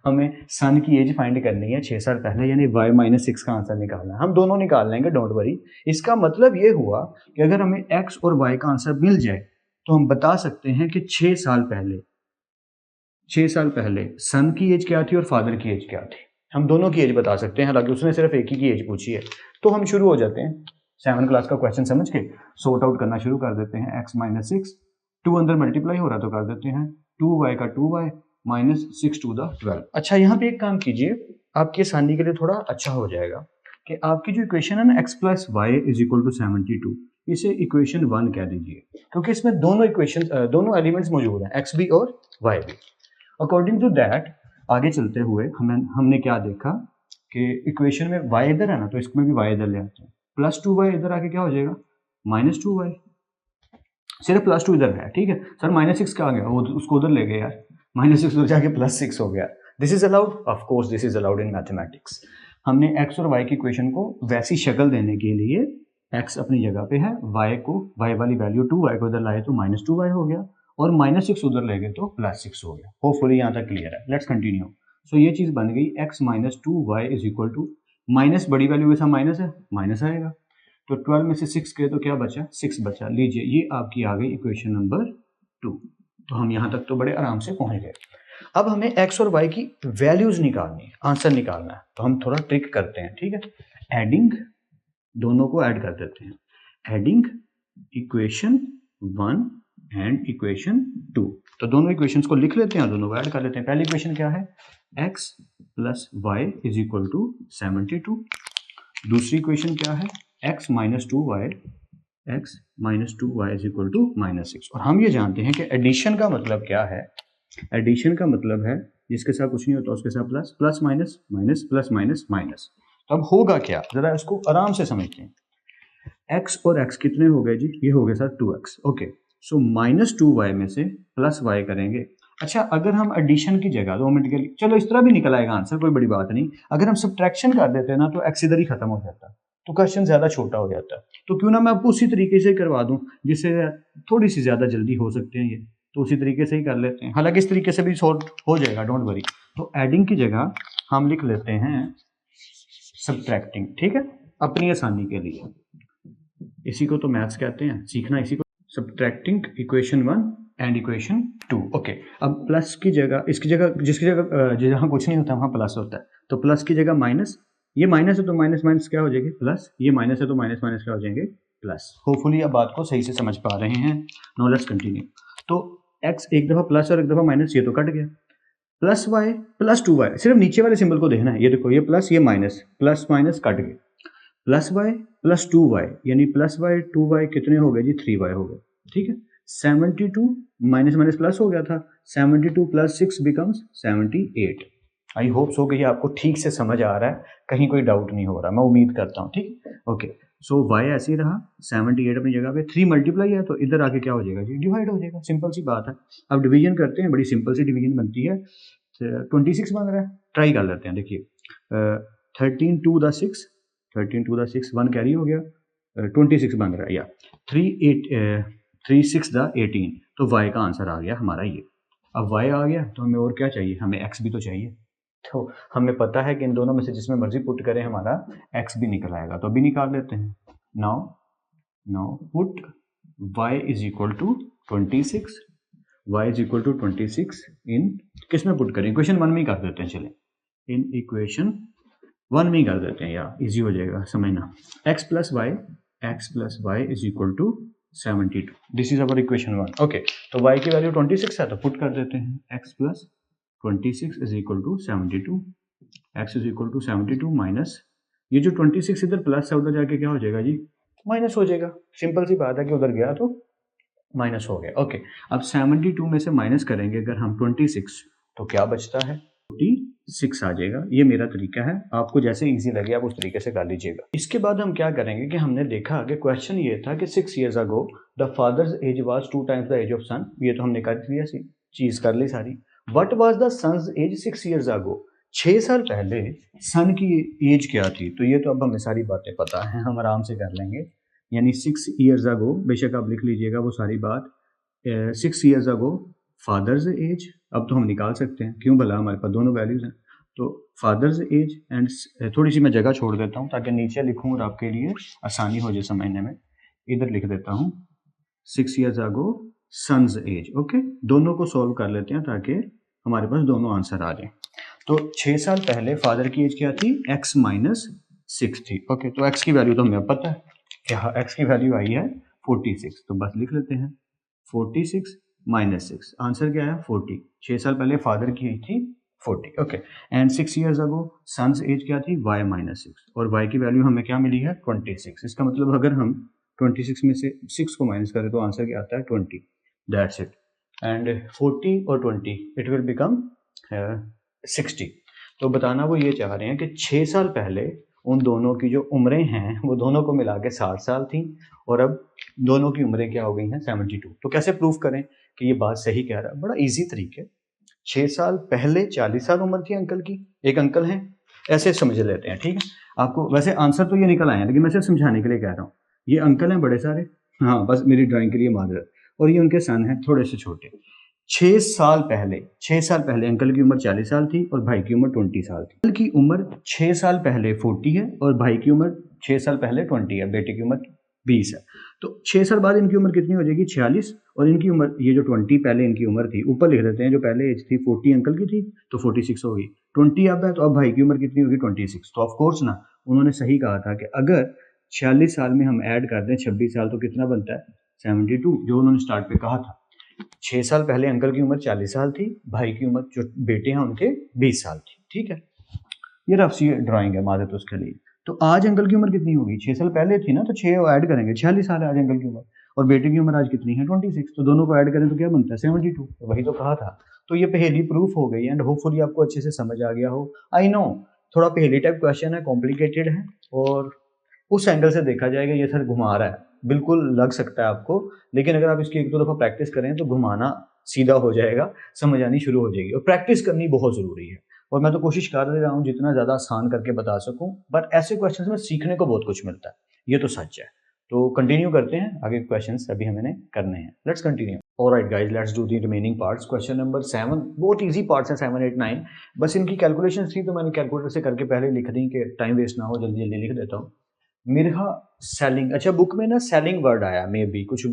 हमें सन की एज फाइंड करनी है 6 साल पहले, यानी y माइनस 6 का आंसर निकालना है। हम दोनों निकाल लेंगे, डोंट वरी। इसका मतलब ये हुआ कि अगर हमें x और y का आंसर मिल जाए तो हम बता सकते हैं कि 6 साल पहले सन की एज क्या थी और फादर की एज क्या थी। हम दोनों की एज बता सकते हैं, हालांकि उसने सिर्फ एक ही की एज पूछी है। तो हम शुरू हो जाते हैं 7 क्लास का क्वेश्चन समझ के सॉर्ट आउट करना शुरू कर देते हैं। x माइनस 6, 2 अंदर मल्टीप्लाई हो रहा तो कर देते हैं 2y का 2y माइनस 6 टू द 12। अच्छा, यहाँ पे एक काम कीजिए, आपकी आसानी के लिए थोड़ा अच्छा हो जाएगा कि आपकी जो इक्वेशन है ना x plus Y is equal to 72, इसे इक्वेशन 1 कह दीजिए, क्योंकि इसमें दोनों एलिमेंट्स मौजूद हैं, x भी और y भी। अकॉर्डिंग टू दैट आगे चलते हुए हमने क्या देखा कि इक्वेशन में y इधर है ना, तो इसमें भी y इधर ले आते हैं, प्लस 2y इधर आके क्या हो जाएगा? Minus 2y। सिर्फ प्लस 2 इधर है, ठीक है सर, माइनस 6 का आ गया, वो उसको उधर ले गए यार, माइनस 6 उधर जाके प्लस 6 हो गया। This is allowed, of course this is allowed in mathematics. हमने x और y की इक्वेशन को वैसी शक्ल देने के लिए x अपनी जगह पे है, y वाली वैल्यू 2y को इधर लाए तो माइनस 2y हो गया, और माइनस 6 उधर ले गए तो प्लस 6 हो गया। होपफुली यहाँ तक क्लियर है। Let's continue. सो ये चीज बन गई x minus 2y is equal to, minus बड़ी वैल्यू के साथ माइनस है, माइनस आएगा, तो 12 में से 6 गए तो क्या बचा? 6 बचा। लीजिए, ये आपकी आ गई इक्वेशन नंबर 2। तो हम यहाँ तक तो बड़े आराम से पहुंच गए। अब हमें x और y की वैल्यूज निकालनी है, आंसर निकालना है, तो हम थोड़ा ट्रिक करते हैं, ठीक है। एडिंग, दोनों को ऐड कर देते हैं, एडिंग इक्वेशन 1 एंड इक्वेशन 2। तो दोनों इक्वेशंस को लिख लेते हैं और दोनों को ऐड कर लेते हैं। पहली इक्वेशन क्या है? x plus Y is equal to 72। दूसरी इक्वेशन क्या है? x minus 2y is equal to minus 6। और हम ये जानते हैं कि एडिशन का मतलब क्या है? एडिशन का मतलब है जिसके साथ कुछ नहीं होता उसके साथ plus, plus minus, minus plus minus minus. तो अब होगा क्या, जरा इसको आराम से समझते हैं। x और x कितने हो गए जी? ये हो गए sir 2x। Okay, so minus 2y में से प्लस y करेंगे। अच्छा, अगर हम एडिशन की जगह 2 मिनट के लिए, चलो इस तरह भी निकल आएगा आंसर, कोई बड़ी बात नहीं। अगर हम सब्ट्रैक्शन कर देते हैं ना तो x इधर ही खत्म हो जाता है, तो क्वेश्चन ज्यादा छोटा हो जाता है। तो क्यों ना मैं आपको उसी तरीके से करवा दूं जिससे थोड़ी सी ज्यादा जल्दी हो सकते हैं ये, तो उसी तरीके से ही कर लेते हैं। हालांकि इस तरीके से भी सॉल्व हो जाएगा, डोंट वरी। तो एडिंग की जगह हम लिख लेते हैं सब्ट्रैक्टिंग, ठीक है, अपनी आसानी के लिए। इसी को तो मैथ्स कहते हैं, सीखना इसी को। Subtracting equation 1 and equation 2। Okay, अब प्लस की जगह, इसकी जगह, जिसकी जगह जहाँ कुछ नहीं होता वहाँ प्लस होता है, तो प्लस की जगह माइनस, ये माइनस है तो माइनस माइनस क्या हो जाएगी? प्लस। ये माइनस है तो माइनस माइनस क्या हो जाएंगे? प्लस। होपफुली अब बात को सही से समझ पा रहे हैं। No, let's continue. तो x एक दफ़ा प्लस और एक दफ़ा माइनस, ये तो कट गया। प्लस वाई प्लस 2y, सिर्फ नीचे वाले सिंबल को देखना है। ये देखो, ये प्लस, ये माइनस, प्लस माइनस कट गए। प्लस वाई प्लस 2y, यानी प्लस वाई 2y कितने हो गए जी? 3y हो गए, ठीक है। 72 माइनस माइनस प्लस हो गया था, 72 प्लस 6 बिकम्स 78। आई होप सो कि ये आपको ठीक से समझ आ रहा है, कहीं कोई डाउट नहीं हो रहा, मैं उम्मीद करता हूँ, ठीक। ओके, सो y ऐसे ही रहा, 78 अपनी जगह पे, 3 मल्टीप्लाई है तो इधर आके क्या हो जाएगा जी? डिवाइड हो जाएगा, सिंपल सी बात है। अब डिवीजन करते हैं, बड़ी सिंपल सी डिवीजन बनती है। 26 बन रहा है, ट्राई कर लेते हैं। देखिए, 13 टू द 6, 1 कैरी हो गया, 26 बन रहा है, या 3 6 द 18, तो y का आंसर आ गया हमारा ये। अब y आ गया तो हमें और क्या चाहिए? हमें x भी तो चाहिए। तो हमें पता है कि इन दोनों में से जिसमें मर्जी पुट करें हमारा x भी निकल आएगा, तो अभी निकाल लेते हैं। Now put y is equal to 26 y is equal to 26 in किस में पुट करें, इक्वेशन 1 में ही कर देते हैं, चलें इन इक्वेशन 1 में ही कर देते हैं यार, इजी हो जाएगा समझना। x plus Y is equal to 72, this is our equation 1। Okay, तो y की वैल्यू 26 है तो पुट कर देते हैं x plus 26 is equal to 72, x is equal to 72 minus ये जो 26 इधर प्लस है उधर जाके क्या हो जाएगा जी, माइनस हो जाएगा। सिंपल सी बात है कि उधर गया तो माइनस हो गया। ओके, अब 72 में से माइनस करेंगे अगर हम 26 तो क्या बचता है, 46 आ जाएगा। ये मेरा तरीका है, आपको जैसे इजी लगे आप उस तरीके से कर लीजिएगा। इसके बाद हम क्या करेंगे कि हमने देखा कि क्वेश्चन ये था कि 6 years ago the father's age was 2 times the age of son, ये तो हमने कर लिया, चीज कर ली सारी। What was the son's age 6 years ago, 6 साल पहले सन की एज क्या थी, तो ये तो अब हमें सारी बातें पता है, हम आराम से कर लेंगे। यानी 6 years ago, बेशक आप लिख लीजिएगा वो सारी बात, 6 years ago फादर्स एज, अब तो हम निकाल सकते हैं, क्यों भला हमारे पास दोनों वैल्यूज हैं। तो फादर्स एज एंड थोड़ी सी मैं जगह छोड़ देता हूँ ताकि नीचे लिखूँ और आपके लिए आसानी हो जाए समझने में। इधर लिख देता हूँ 6 years ago sons age. Okay, दोनों को सॉल्व कर लेते हैं ताकि हमारे पास दोनों आंसर आ जाए। तो 6 साल पहले फादर की एज क्या थी, x माइनस 6 थी। ओके, तो x की वैल्यू तो हमें पता है कि हाँ x की वैल्यू आई है 46, तो बस लिख लेते हैं 46 माइनस 6, आंसर क्या है 40। 6 साल पहले फादर की एज थी 40। Okay, and 6 years ago sons age क्या थी, y माइनस 6, और y की वैल्यू हमें क्या मिली है 26। इसका मतलब अगर हम 26 में से 6 को माइनस करें तो आंसर क्या आता है 20, दैट्स इट। एंड 40 और 20 इट विल बिकम 60। तो बताना वो ये चाह रहे हैं कि 6 साल पहले उन दोनों की जो उम्रें हैं वो दोनों को मिला के 60 साल थी और अब दोनों की उम्रें क्या हो गई हैं 72। तो कैसे प्रूफ करें कि ये बात सही कह रहा है, बड़ा इजी तरीके। 6 साल पहले 40 साल उम्र थी अंकल की, एक अंकल हैं, ऐसे समझ लेते हैं, ठीक है। आपको वैसे आंसर तो ये निकल आए हैं लेकिन मैं सिर्फ समझाने के लिए कह रहा हूँ। ये अंकल हैं बड़े सारे, हाँ बस मेरी ड्राइंग के लिए माजरत, और ये उनके सन हैं थोड़े से छोटे। 6 साल पहले अंकल की उम्र 40 साल थी और भाई की उम्र 20 साल थी। अंकल की उम्र 6 साल पहले 40 है और भाई की उम्र 6 साल पहले 20 है, बेटे की उम्र 20 है। तो 6 साल बाद इनकी उम्र कितनी हो जाएगी 46, और इनकी उम्र ये जो 20 पहले इनकी उम्र थी ऊपर लिख देते हैं, जो पहले एज थी 40 अंकल की थी तो 46 होगी, 20 अब है तो अब भाई की उम्र कितनी होगी 26। तो ऑफ कोर्स ना उन्होंने सही कहा था कि अगर 46 साल में हम ऐड कर दें 26 साल तो कितना बनता है 72, जो उन्होंने स्टार्ट पे कहा था। 6 साल पहले अंकल की उम्र 40 साल थी, भाई की उम्र जो बेटे हैं उनके 20 साल थी, ठीक है। ये रफ सी ड्राइंग है मादत उसके लिए। तो आज अंकल की उम्र कितनी होगी, 6 साल पहले थी ना तो 6 ऐड करेंगे 46 साल है आज अंकल की उम्र, और बेटे की उम्र आज कितनी है 26, तो दोनों को ऐड करें तो क्या बनता है 72, तो वही तो कहा था। तो ये पहेली प्रूफ हो गई एंड होपफुली आपको अच्छे से समझ आ गया हो। आई नो थोड़ा पहेली टाइप क्वेश्चन है, कॉम्प्लिकेटेड है, और उस एंगल से देखा जाएगा ये सर घुमा रहा है, बिल्कुल लग सकता है आपको, लेकिन अगर आप इसकी एक दो दफ़ा प्रैक्टिस करें तो घुमाना सीधा हो जाएगा, समझ आनी शुरू हो जाएगी, और प्रैक्टिस करनी बहुत ज़रूरी है। और मैं तो कोशिश कर रहा हूँ जितना ज़्यादा आसान करके बता सकूँ, बट ऐसे क्वेश्चंस में सीखने को बहुत कुछ मिलता है, ये तो सच है। तो कंटिन्यू करते हैं आगे, क्वेश्चंस अभी हमें करने हैं, let's continue. Alright guys, let's do the remaining parts. Question number 7 बहुत इजी पार्ट्स हैं, 7, 8, 9, बस इनकी कैलकुलेशन थी तो मैंने कैलकुलेटर से करके पहले लिख दी कि टाइम वेस्ट ना हो, जल्दी जल्दी लिख देता हूँ। मिरहा सेलिंग, अच्छा बुक में ना सेलिंग वर्ड आया, मे बी कुछ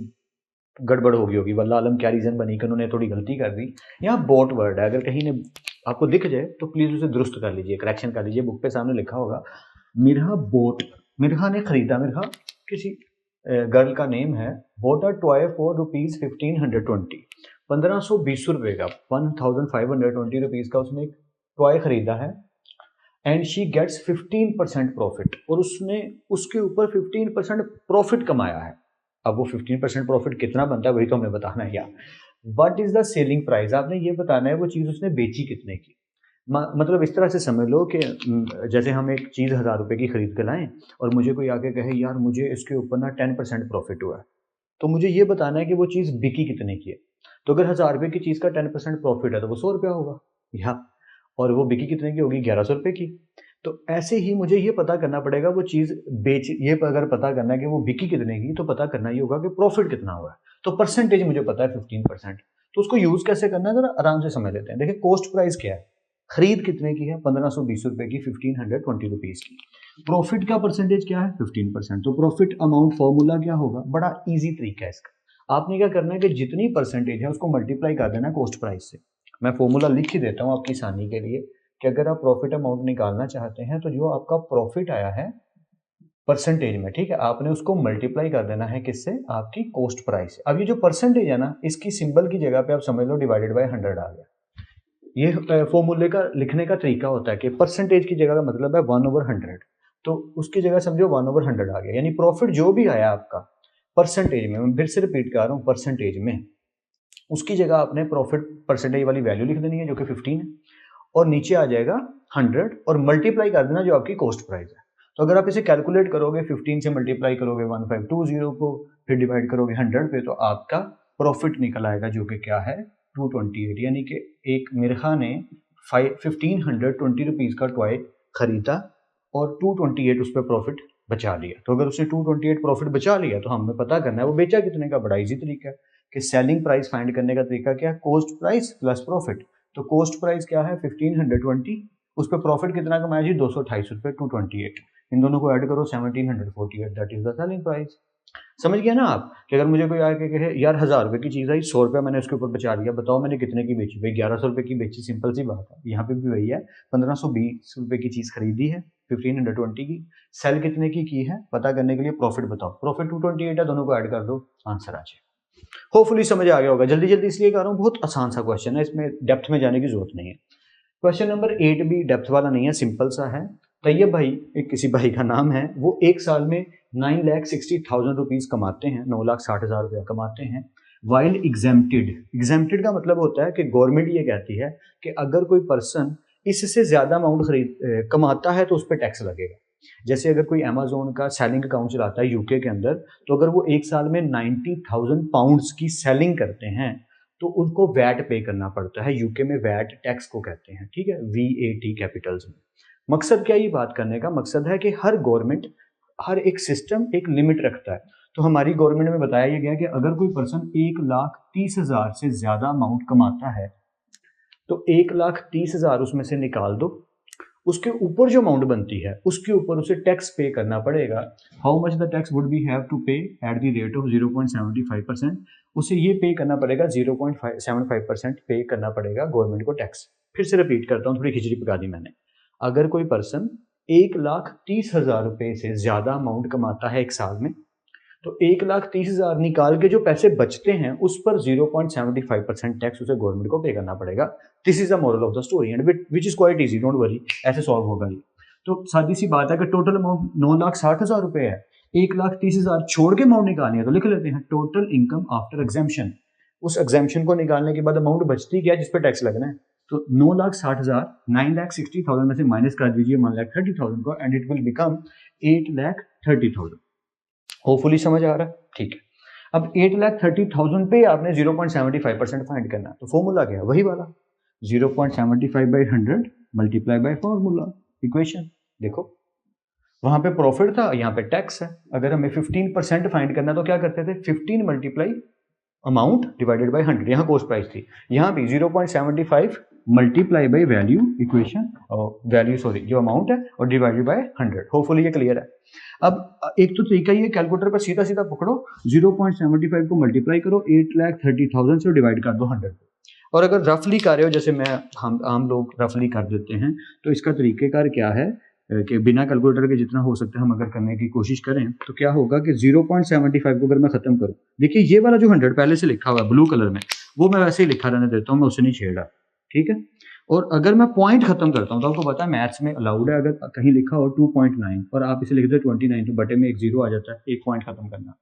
गड़बड़ हो गई होगी, वल्लाह आलम क्या रीज़न बनी कि उन्होंने थोड़ी गलती कर दी। यहाँ बोट वर्ड है, अगर कहीं ने आपको दिख जाए तो प्लीज़ उसे दुरुस्त कर लीजिए, करेक्शन कर लीजिए, बुक पे सामने लिखा होगा मिरहा बोट, मिरहा ने खरीदा, मिरहा किसी गर्ल का नेम है, boat a toy for rupees 1520, 1520 रुपये का, 1520 रुपीज़ का उसने एक टॉय खरीदा है, एंड शी गेट्स 15% प्रॉफिट, और उसने उसके ऊपर 15% प्रॉफिट कमाया है। अब वो 15% प्रॉफिट कितना बनता है वही तो हमें बताना है यार। What is the selling price, आपने ये बताना है वो चीज़ उसने बेची कितने की। मतलब इस तरह से समझ लो कि जैसे हम एक चीज़ 1000 रुपये की खरीद के लाएं और मुझे कोई आके कहे यार मुझे इसके ऊपर ना 10% प्रॉफिट हुआ है, तो मुझे ये बताना है कि वो चीज़ बिकी कितने की है। तो अगर 1000 रुपये की चीज़ का 10% प्रॉफिट है तो वो 100 रुपया होगा, या और वो बिकी कितने की होगी 1100 रुपये की। तो ऐसे ही मुझे ये पता करना पड़ेगा वो चीज़ ये अगर पता करना है कि वो बिकी कितने की, तो पता करना ये होगा कि प्रॉफिट कितना हुआ है। तो परसेंटेज मुझे पता है 15%, तो उसको यूज़ कैसे करना है जरा आराम से समझ लेते हैं। देखिए कोस्ट प्राइस क्या है, खरीद कितने की है 1520 रुपये की, 1520 रुपीज़ की। प्रॉफिट का परसेंटेज क्या है 15%, तो प्रॉफिट अमाउंट फॉर्मूला क्या होगा, बड़ा ईजी तरीका है इसका। आपने क्या करना है कि जितनी परसेंटेज है उसको मल्टीप्लाई कर देना कॉस्ट प्राइस से। मैं फॉर्मूला लिख ही देता हूँ आपकी आसानी के लिए कि अगर आप प्रॉफिट अमाउंट निकालना चाहते हैं तो जो आपका प्रॉफिट आया है परसेंटेज में, ठीक है, आपने उसको मल्टीप्लाई कर देना है किससे, आपकी कॉस्ट प्राइस। अब ये जो परसेंटेज है ना, इसकी सिंबल की जगह पे आप समझ लो डिवाइडेड बाय 100 आ गया। ये फॉर्मूले का लिखने का तरीका होता है कि परसेंटेज की जगह का मतलब है 1/100, तो उसकी जगह समझो 1/100 आ गया, यानी प्रॉफिट जो भी आया आपका परसेंटेज में, मैं फिर से रिपीट कर रहा हूँ, परसेंटेज में, उसकी जगह आपने प्रॉफिट परसेंटेज वाली वैल्यू लिख देनी है जो कि 15 है, और नीचे आ जाएगा 100 और मल्टीप्लाई कर देना जो आपकी कॉस्ट प्राइस है। तो अगर आप इसे कैलकुलेट करोगे, 15 से मल्टीप्लाई करोगे 1520 को, फिर डिवाइड करोगे 100 पे, तो आपका प्रॉफिट निकल आएगा जो कि क्या है 228, यानी कि एक मिर्खा ने 1520 रुपीज़ का टॉय खरीदा और 228 उस पर प्रॉफिट बचा लिया। तो अगर उसने 228 प्रॉफिट बचा लिया तो हमें पता करना है वो बेचा कितने का। बड़ा इजी तरीका है कि सेलिंग प्राइस फाइंड करने का तरीका क्या है, कॉस्ट प्राइस प्लस प्रॉफिट। तो कॉस्ट प्राइस क्या है 1520, उस पर प्रॉफिट कितना कमाया जी 228 रुपये, 228, इन दोनों को ऐड करो 1748, that is the selling price. समझ गया ना आप कि अगर मुझे कोई आके कहे यार 1000 रुपये की चीज़ आई, 100 रुपये मैंने उसके ऊपर बचा लिया, बताओ मैंने कितने की बेची, भाई 1100 रुपये की बेची, सिंपल सी बात है। यहाँ पे भी वही है, 1520 रुपये की चीज़ खरीदी है 1520 की, सेल कितने की है, पता करने के लिए प्रॉफिट बताओ, प्रॉफिट 228 है, दोनों को ऐड कर दो, आंसर आ जाए। होपफुली समझ आ गया होगा। जल्दी जल्दी इसलिए कर रहा हूँ, बहुत आसान सा क्वेश्चन है, इसमें डेप्थ में जाने की जरूरत नहीं है। क्वेश्चन नंबर 8 भी डेप्थ वाला नहीं है, सिंपल सा है। तैयब भाई, एक किसी भाई का नाम है, वो एक साल में 9,60,000 रुपीज़ कमाते हैं, 9,60,000 रुपया कमाते हैं। वाइल एग्जेम्प्टेड, एग्जेम्प्टेड का मतलब होता है कि गवर्नमेंट ये कहती है कि अगर कोई पर्सन इससे ज़्यादा अमाउंट कमाता है तो उस पर टैक्स लगेगा। जैसे अगर कोई अमेजोन का सेलिंग अकाउंट चलाता है यूके के अंदर, तो अगर वो एक साल में 90,000 पाउंड्स की सेलिंग करते हैं तो उनको वैट पे करना पड़ता है। यूके में वैट टैक्स को कहते हैं, ठीक है, VAT कैपिटल्स में। मकसद क्या, ये बात करने का मकसद है कि हर गवर्नमेंट, हर एक सिस्टम एक लिमिट रखता है। तो हमारी गवर्नमेंट में बताया ये गया कि अगर कोई पर्सन 1,30,000 से ज्यादा अमाउंट कमाता है तो 1,30,000 उसमें से निकाल दो, उसके ऊपर जो अमाउंट बनती है उसके ऊपर उसे टैक्स पे करना पड़ेगा। How much the tax would be have to pay at the rate of 0.75%, उसे ये पे करना पड़ेगा 0.75% पे करना पड़ेगा गवर्नमेंट को टैक्स। फिर से रिपीट करता हूँ, थोड़ी खिचड़ी पका दी मैंने। अगर कोई पर्सन 1,30,000 रुपये से ज्यादा अमाउंट कमाता है एक साल में, तो 1,30,000 निकाल के जो पैसे बचते हैं उस पर 0.75% टैक्स उसे गवर्नमेंट को पे करना पड़ेगा। This is the moral of the story and which is quite easy, don't worry, ऐसे सॉल्व होगा ये। तो सादी सी बात है कि टोटल अमाउंट 9,60,000 रुपए है, 1,30,000 छोड़ के अमाउंट निकालनी है तो लिख लेते हैं टोटल इनकम आफ्टर एग्जेम्पशन। उस एग्जेम्पशन को निकालने के बाद अमाउंट बचती क्या है जिस पर टैक्स लगना है, तो 9,60,000 9,60,000 में से माइनस कर दीजिए 1,30,000 को and it will become 8,30,000। Hopefully समझ आ रहा है, ठीक है। अब 8,30,000 पे आपने 0.75% फाइंड करना है, तो फॉर्मूला क्या है, वही वाला 0.75/100 मल्टीप्लाई बाय फॉर्मूला इक्वेशन। देखो वहां पे प्रॉफिट था, यहाँ पे टैक्स है। अगर हमें 15% फाइंड करना तो क्या करते थे, 15 मल्टीप्लाई अमाउंट डिवाइडेड बाय 100, यहाँ कॉस्ट प्राइस थी, यहाँ भी 0.75 मल्टीप्लाई बाय वैल्यू इक्वेशन, और वैल्यू सॉरी जो अमाउंट है, और डिवाइडेड बाय 100। होपफुली ये क्लियर है। अब एक तो तरीका ये, कैलकुलेटर पर सीधा सीधा पकड़ो, 0.75 को मल्टीप्लाई करो 8,30,000 से, डिवाइड कर दो 100। और अगर रफली कर रहे हो, जैसे मैं हम आम लोग रफली कर देते हैं, तो इसका तरीकेकार क्या है कि बिना कैलकुलेटर के जितना हो सकता है हम अगर करने की कोशिश करें तो क्या होगा कि 0.75 को अगर मैं खत्म करूं, देखिए ये वाला जो 100 पहले से लिखा हुआ है ब्लू कलर में, वो मैं वैसे ही लिखा रहने देता हूं, मैं उसे नहीं छेड़ा, ठीक है। और अगर मैं पॉइंट खत्म करता हूं तो आपको पता है मैथ्स में अलाउड है, अगर कहीं लिखा हो 2.9 और आप इसे लिख दो 29 तो बटे में एक जीरो आ जाता है, एक पॉइंट खत्म करना।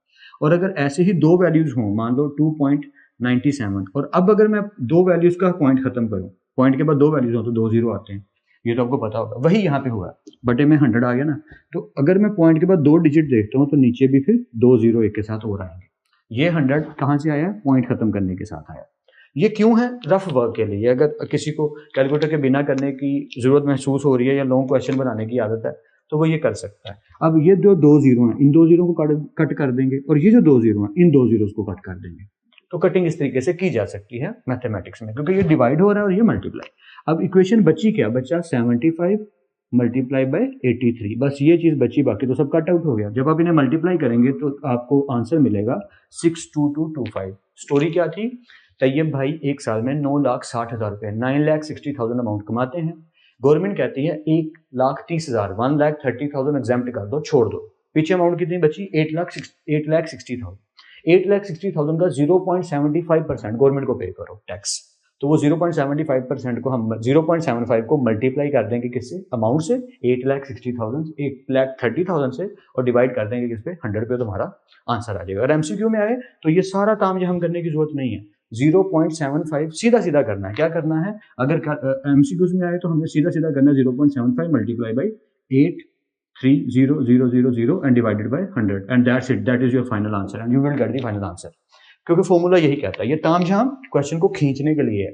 और अगर ऐसे ही दो वैल्यूज हों, मान लो 2.97, और अब अगर मैं दो वैल्यूज का पॉइंट खत्म करूं, पॉइंट के बाद दो वैल्यूज हो तो दो जीरो आते हैं, ये तो आपको पता होगा। वही यहाँ पे हुआ, बटे में 100 आ गया ना, तो अगर मैं पॉइंट के बाद दो डिजिट देखता हूँ तो नीचे भी फिर दो जीरो एक के साथ और आएंगे। ये 100 कहाँ से आया, पॉइंट खत्म करने के साथ आया। ये क्यों है, रफ वर्क के लिए। अगर किसी को कैलकुलेटर के बिना करने की जरूरत महसूस हो रही है या लॉन्ग क्वेश्चन बनाने की आदत है तो वो ये कर सकता है। अब ये जो दो जीरो हैं, इन दो जीरो को कट कर देंगे, और ये जो दो जीरो हैं, इन दो जीरो को कट कर देंगे। तो कटिंग इस तरीके से की जा सकती है मैथमेटिक्स में, क्योंकि ये डिवाइड हो रहा है और ये मल्टीप्लाई। अब इक्वेशन बची क्या, बचा 75 मल्टीप्लाई बाय 83, बस ये चीज़ बची, बाकी तो सब कट आउट हो गया। जब आप इन्हें मल्टीप्लाई करेंगे तो आपको आंसर मिलेगा 62225। स्टोरी क्या थी? तैयब भाई एक साल में 9,60,000 रुपये 9,60,000 अमाउंट कमाते हैं। गवर्नमेंट कहती है 1,30,000 1,30,000 एग्जाम्प्ट कर दो, छोड़ दो। पीछे अमाउंट कितनी बची? 8,60,000। 8,60,000 का 0.75% गवर्नमेंट को पे करो टैक्स। तो वो 0.75% को हम 0.75 को मल्टीप्लाई कर देंगे किससे? अमाउंट से, 8,30,000 से, और डिवाइड कर देंगे किस पे? 100 पे, तो हमारा आंसर आ जाएगा। अगर एमसीक्यू में आए तो ये सारा काम जो हम करने की जरूरत नहीं है, 0.75 सीधा सीधा करना है। क्या करना है? अगर एमसीक्यूज में आए तो हमें सीधा सीधा करना है 0.75 multiply by 8,30,000 and divided by 100 and that's it, that is your final answer and you will get the final answer. क्योंकि फॉर्मूला यही कहता है, ये तामझाम क्वेश्चन को खींचने के लिए है,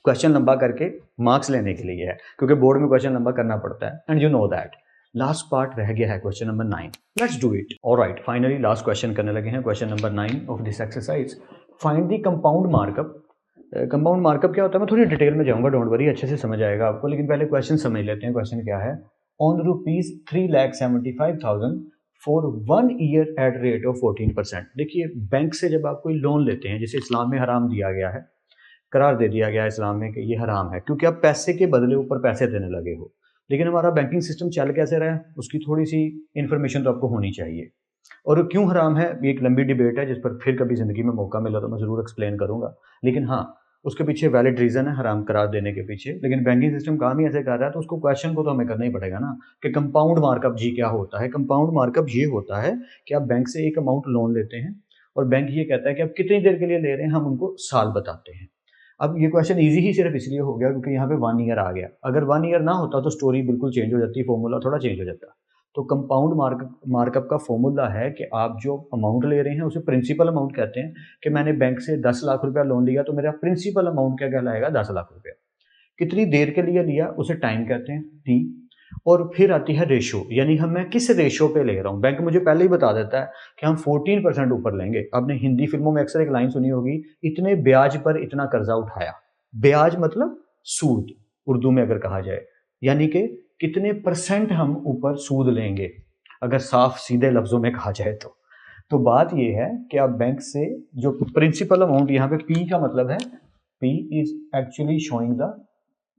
क्वेश्चन लंबा करके मार्क्स लेने के लिए है, क्योंकि बोर्ड में क्वेश्चन लंबा करना पड़ता है and you know that. Last part रह गया है question number 9, let's do it. Alright, finally last question करने लगे हैं, question number 9 of this exercise. Find the compound markup. Compound markup क्या होता है मैं थोड़ी डिटेल में जाऊंगा, डोंट वरी, अच्छे से समझ आएगा आपको, लेकिन पहले क्वेश्चन समझ लेते हैं। क्वेश्चन क्या है? On ₹3,75,000 for 1 year at rate of 14%। देखिए, बैंक से जब आप कोई लोन लेते हैं, जिसे इस्लाम में हराम दिया गया है, करार दे दिया गया है इस्लाम में कि ये हराम है, क्योंकि आप पैसे के बदले ऊपर पैसे देने लगे हो। लेकिन हमारा बैंकिंग सिस्टम चल कैसे रहा है, उसकी थोड़ी सी इन्फॉर्मेशन तो आपको होनी चाहिए। और क्यों हराम है, ये एक लंबी डिबेट है, जिस पर फिर कभी ज़िंदगी में मौका मिला तो मैं ज़रूर एक्सप्लेन करूंगा। लेकिन हाँ, उसके पीछे वैलिड रीज़न है हराम करार देने के पीछे। लेकिन बैंकिंग सिस्टम काम ही ऐसे कर रहा है, तो उसको क्वेश्चन को तो हमें करना ही पड़ेगा ना, कि कंपाउंड मार्कअप जी क्या होता है। कंपाउंड मार्कअप ये होता है कि आप बैंक से एक अमाउंट लोन लेते हैं और बैंक ये कहता है कि आप कितनी देर के लिए ले रहे हैं, हम उनको साल बताते हैं। अब ये क्वेश्चन इजी ही सिर्फ इसलिए हो गया क्योंकि यहाँ पे 1 ईयर आ गया। अगर 1 ईयर ना होता तो स्टोरी बिल्कुल चेंज हो जाती, फॉर्मूला थोड़ा चेंज हो जाता। तो कंपाउंड मार्कअप का फॉर्मूला है कि आप जो अमाउंट ले रहे हैं उसे प्रिंसिपल अमाउंट कहते हैं। कि मैंने बैंक से 10 लाख रुपया लोन लिया तो मेरा प्रिंसिपल अमाउंट क्या कहलाएगा? 10 लाख रुपया। कितनी देर के लिए लिया उसे टाइम कहते हैं, टी। और फिर आती है रेशो, यानी हम मैं किस रेशो पे ले रहा हूँ। बैंक मुझे पहले ही बता देता है कि हम 14% ऊपर लेंगे। आपने हिंदी फिल्मों में अक्सर एक लाइन सुनी होगी, इतने ब्याज पर इतना कर्जा उठाया। ब्याज मतलब सूद उर्दू में अगर कहा जाए, यानी कि कितने परसेंट हम ऊपर सूद लेंगे, अगर साफ सीधे लफ्जों में कहा जाए तो बात यह है कि आप बैंक से जो प्रिंसिपल अमाउंट, यहाँ पे पी का मतलब है, P is actually showing the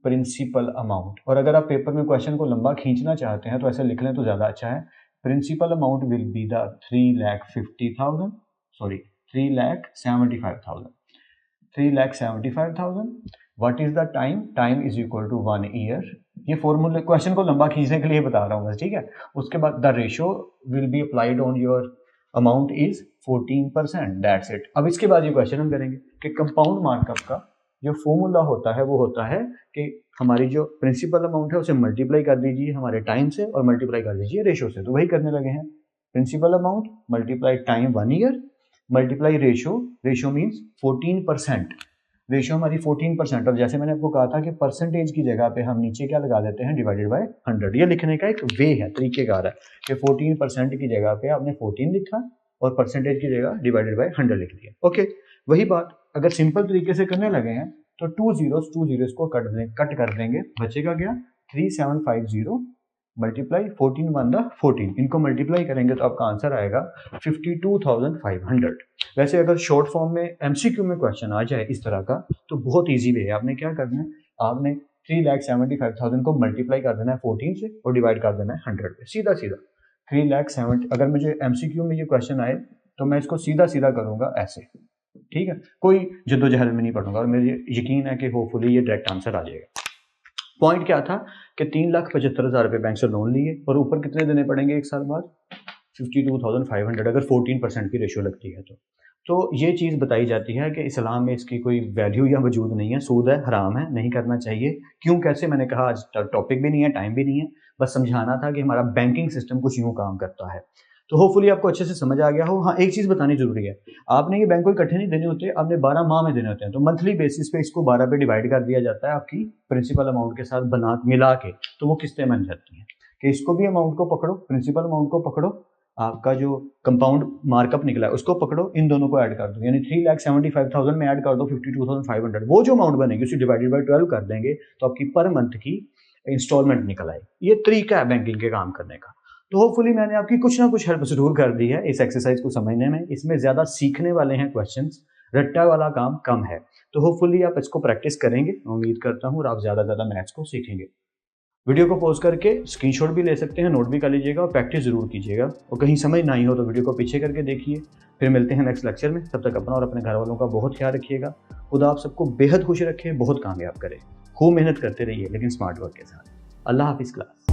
principal amount. और अगर आप पेपर में क्वेश्चन को लंबा खींचना चाहते हैं तो ऐसे लिख लें तो ज्यादा अच्छा है। Principal amount will be the 3,75,000 what is the time? Time is equal to 1 year. ये फॉर्मूले क्वेश्चन को लंबा खींचने के लिए बता रहा हूँ बस, ठीक है। उसके बाद the ratio will be applied on your amount is 14%, that's it. अब इसके बाद ये क्वेश्चन हम करेंगे कि कंपाउंड मार्कअप का जो फॉर्मूला होता है वो होता है कि हमारी जो प्रिंसिपल अमाउंट है उसे मल्टीप्लाई कर दीजिए हमारे टाइम से और मल्टीप्लाई कर दीजिए रेशो से। तो वही करने लगे हैं, principal amount multiply time 1 year multiply ratio, ratio means 14%। Ratio हमारी 14%। और जैसे मैंने आपको कहा था कि परसेंटेज की जगह पे हम नीचे क्या लगा देते हैं? Divided by 100। ये लिखने का एक वे है, तरीकेकार है कि 14% की जगह पे आपने 14 लिखा और परसेंटेज की जगह डिवाइडेड बाय 100 लिख दिया। ओके, वही बात अगर सिंपल तरीके से करने लगे हैं तो 2 zeros को कट कर देंगे, बचेगा क्या? 3750 मल्टीप्लाई 14 1 द 14, इनको मल्टीप्लाई करेंगे तो आपका आंसर आएगा 52,500। वैसे अगर शॉर्ट फॉर्म में एमसीक्यू में क्वेश्चन आ जाए इस तरह का तो बहुत इजी वे है। आपने क्या करना है, आपने 3,75,000 को मल्टीप्लाई कर देना है 14 से और डिवाइड कर देना है 100 पे, सीधा सीधा 3,70,000। अगर मुझे एमसीक्यू में ये क्वेश्चन आए तो मैं इसको सीधा सीधा करूंगा ऐसे, ठीक है, कोई जद्दोजहद में नहीं पढ़ूंगा और मुझे यकीन है कि होपफुली ये डायरेक्ट आंसर आ जाएगा। पॉइंट क्या था कि 3,75,000 रुपये बैंक से लोन लिए और ऊपर कितने देने पड़ेंगे एक साल बाद? 52,500 अगर 14% की रेशियो लगती है तो ये चीज़ बताई जाती है कि इस्लाम में इसकी कोई वैल्यू या वजूद नहीं है, सूद है, हराम है, नहीं करना चाहिए। क्यों कैसे मैंने कहा, आज टॉपिक भी नहीं है, टाइम भी नहीं है, बस समझाना था कि हमारा बैंकिंग सिस्टम कुछ यूँ काम करता है। तो होपफुली आपको अच्छे से समझ आ गया हो। हाँ, एक चीज़ बतानी जरूरी है, आपने ये बैंक को इकट्ठे नहीं देने होते, आपने 12 माह में देने होते हैं। तो मंथली बेसिस पे इसको 12 पे डिवाइड कर दिया जाता है आपकी प्रिंसिपल अमाउंट के साथ बना मिला के, तो वो किस्तें बन जाती हैं कि इसको भी अमाउंट को पकड़ो, प्रिंसिपल अमाउंट को पकड़ो, आपका जो कंपाउंड मार्कअप निकला है उसको पकड़ो, इन दोनों को ऐड कर दो, यानी 3,75,000 में ऐड कर दो 52,500, वो जो अमाउंट बनेगी उसे डिवाइडेड बाय 12 कर देंगे तो आपकी पर मंथ की इंस्टॉलमेंट निकल आए। ये तरीका है बैंकिंग के काम करने का। तो होपफुली मैंने आपकी कुछ ना कुछ हेल्प ज़रूर कर दी है इस एक्सरसाइज को समझने में। इसमें ज़्यादा सीखने वाले हैं क्वेश्चंस, रट्टा वाला काम कम है। तो होपफुली आप इसको प्रैक्टिस करेंगे, मैं उम्मीद करता हूँ, और आप ज़्यादा से ज़्यादा मैथ्स को सीखेंगे। वीडियो को पॉज़ करके स्क्रीनशॉट भी ले सकते हैं, नोट भी कर लीजिएगा और प्रैक्टिस ज़रूर कीजिएगा। और कहीं समझ ना आई हो तो वीडियो को पीछे करके देखिए। फिर मिलते हैं नेक्स्ट लेक्चर में। तब तक अपना और अपने घर वालों का बहुत ख्याल रखिएगा। खुदा आप सबको बेहद खुश रखे, बहुत कामयाब करे। खूब मेहनत करते रहिए लेकिन स्मार्ट वर्क के साथ। अल्लाह हाफ़िज़ क्लास।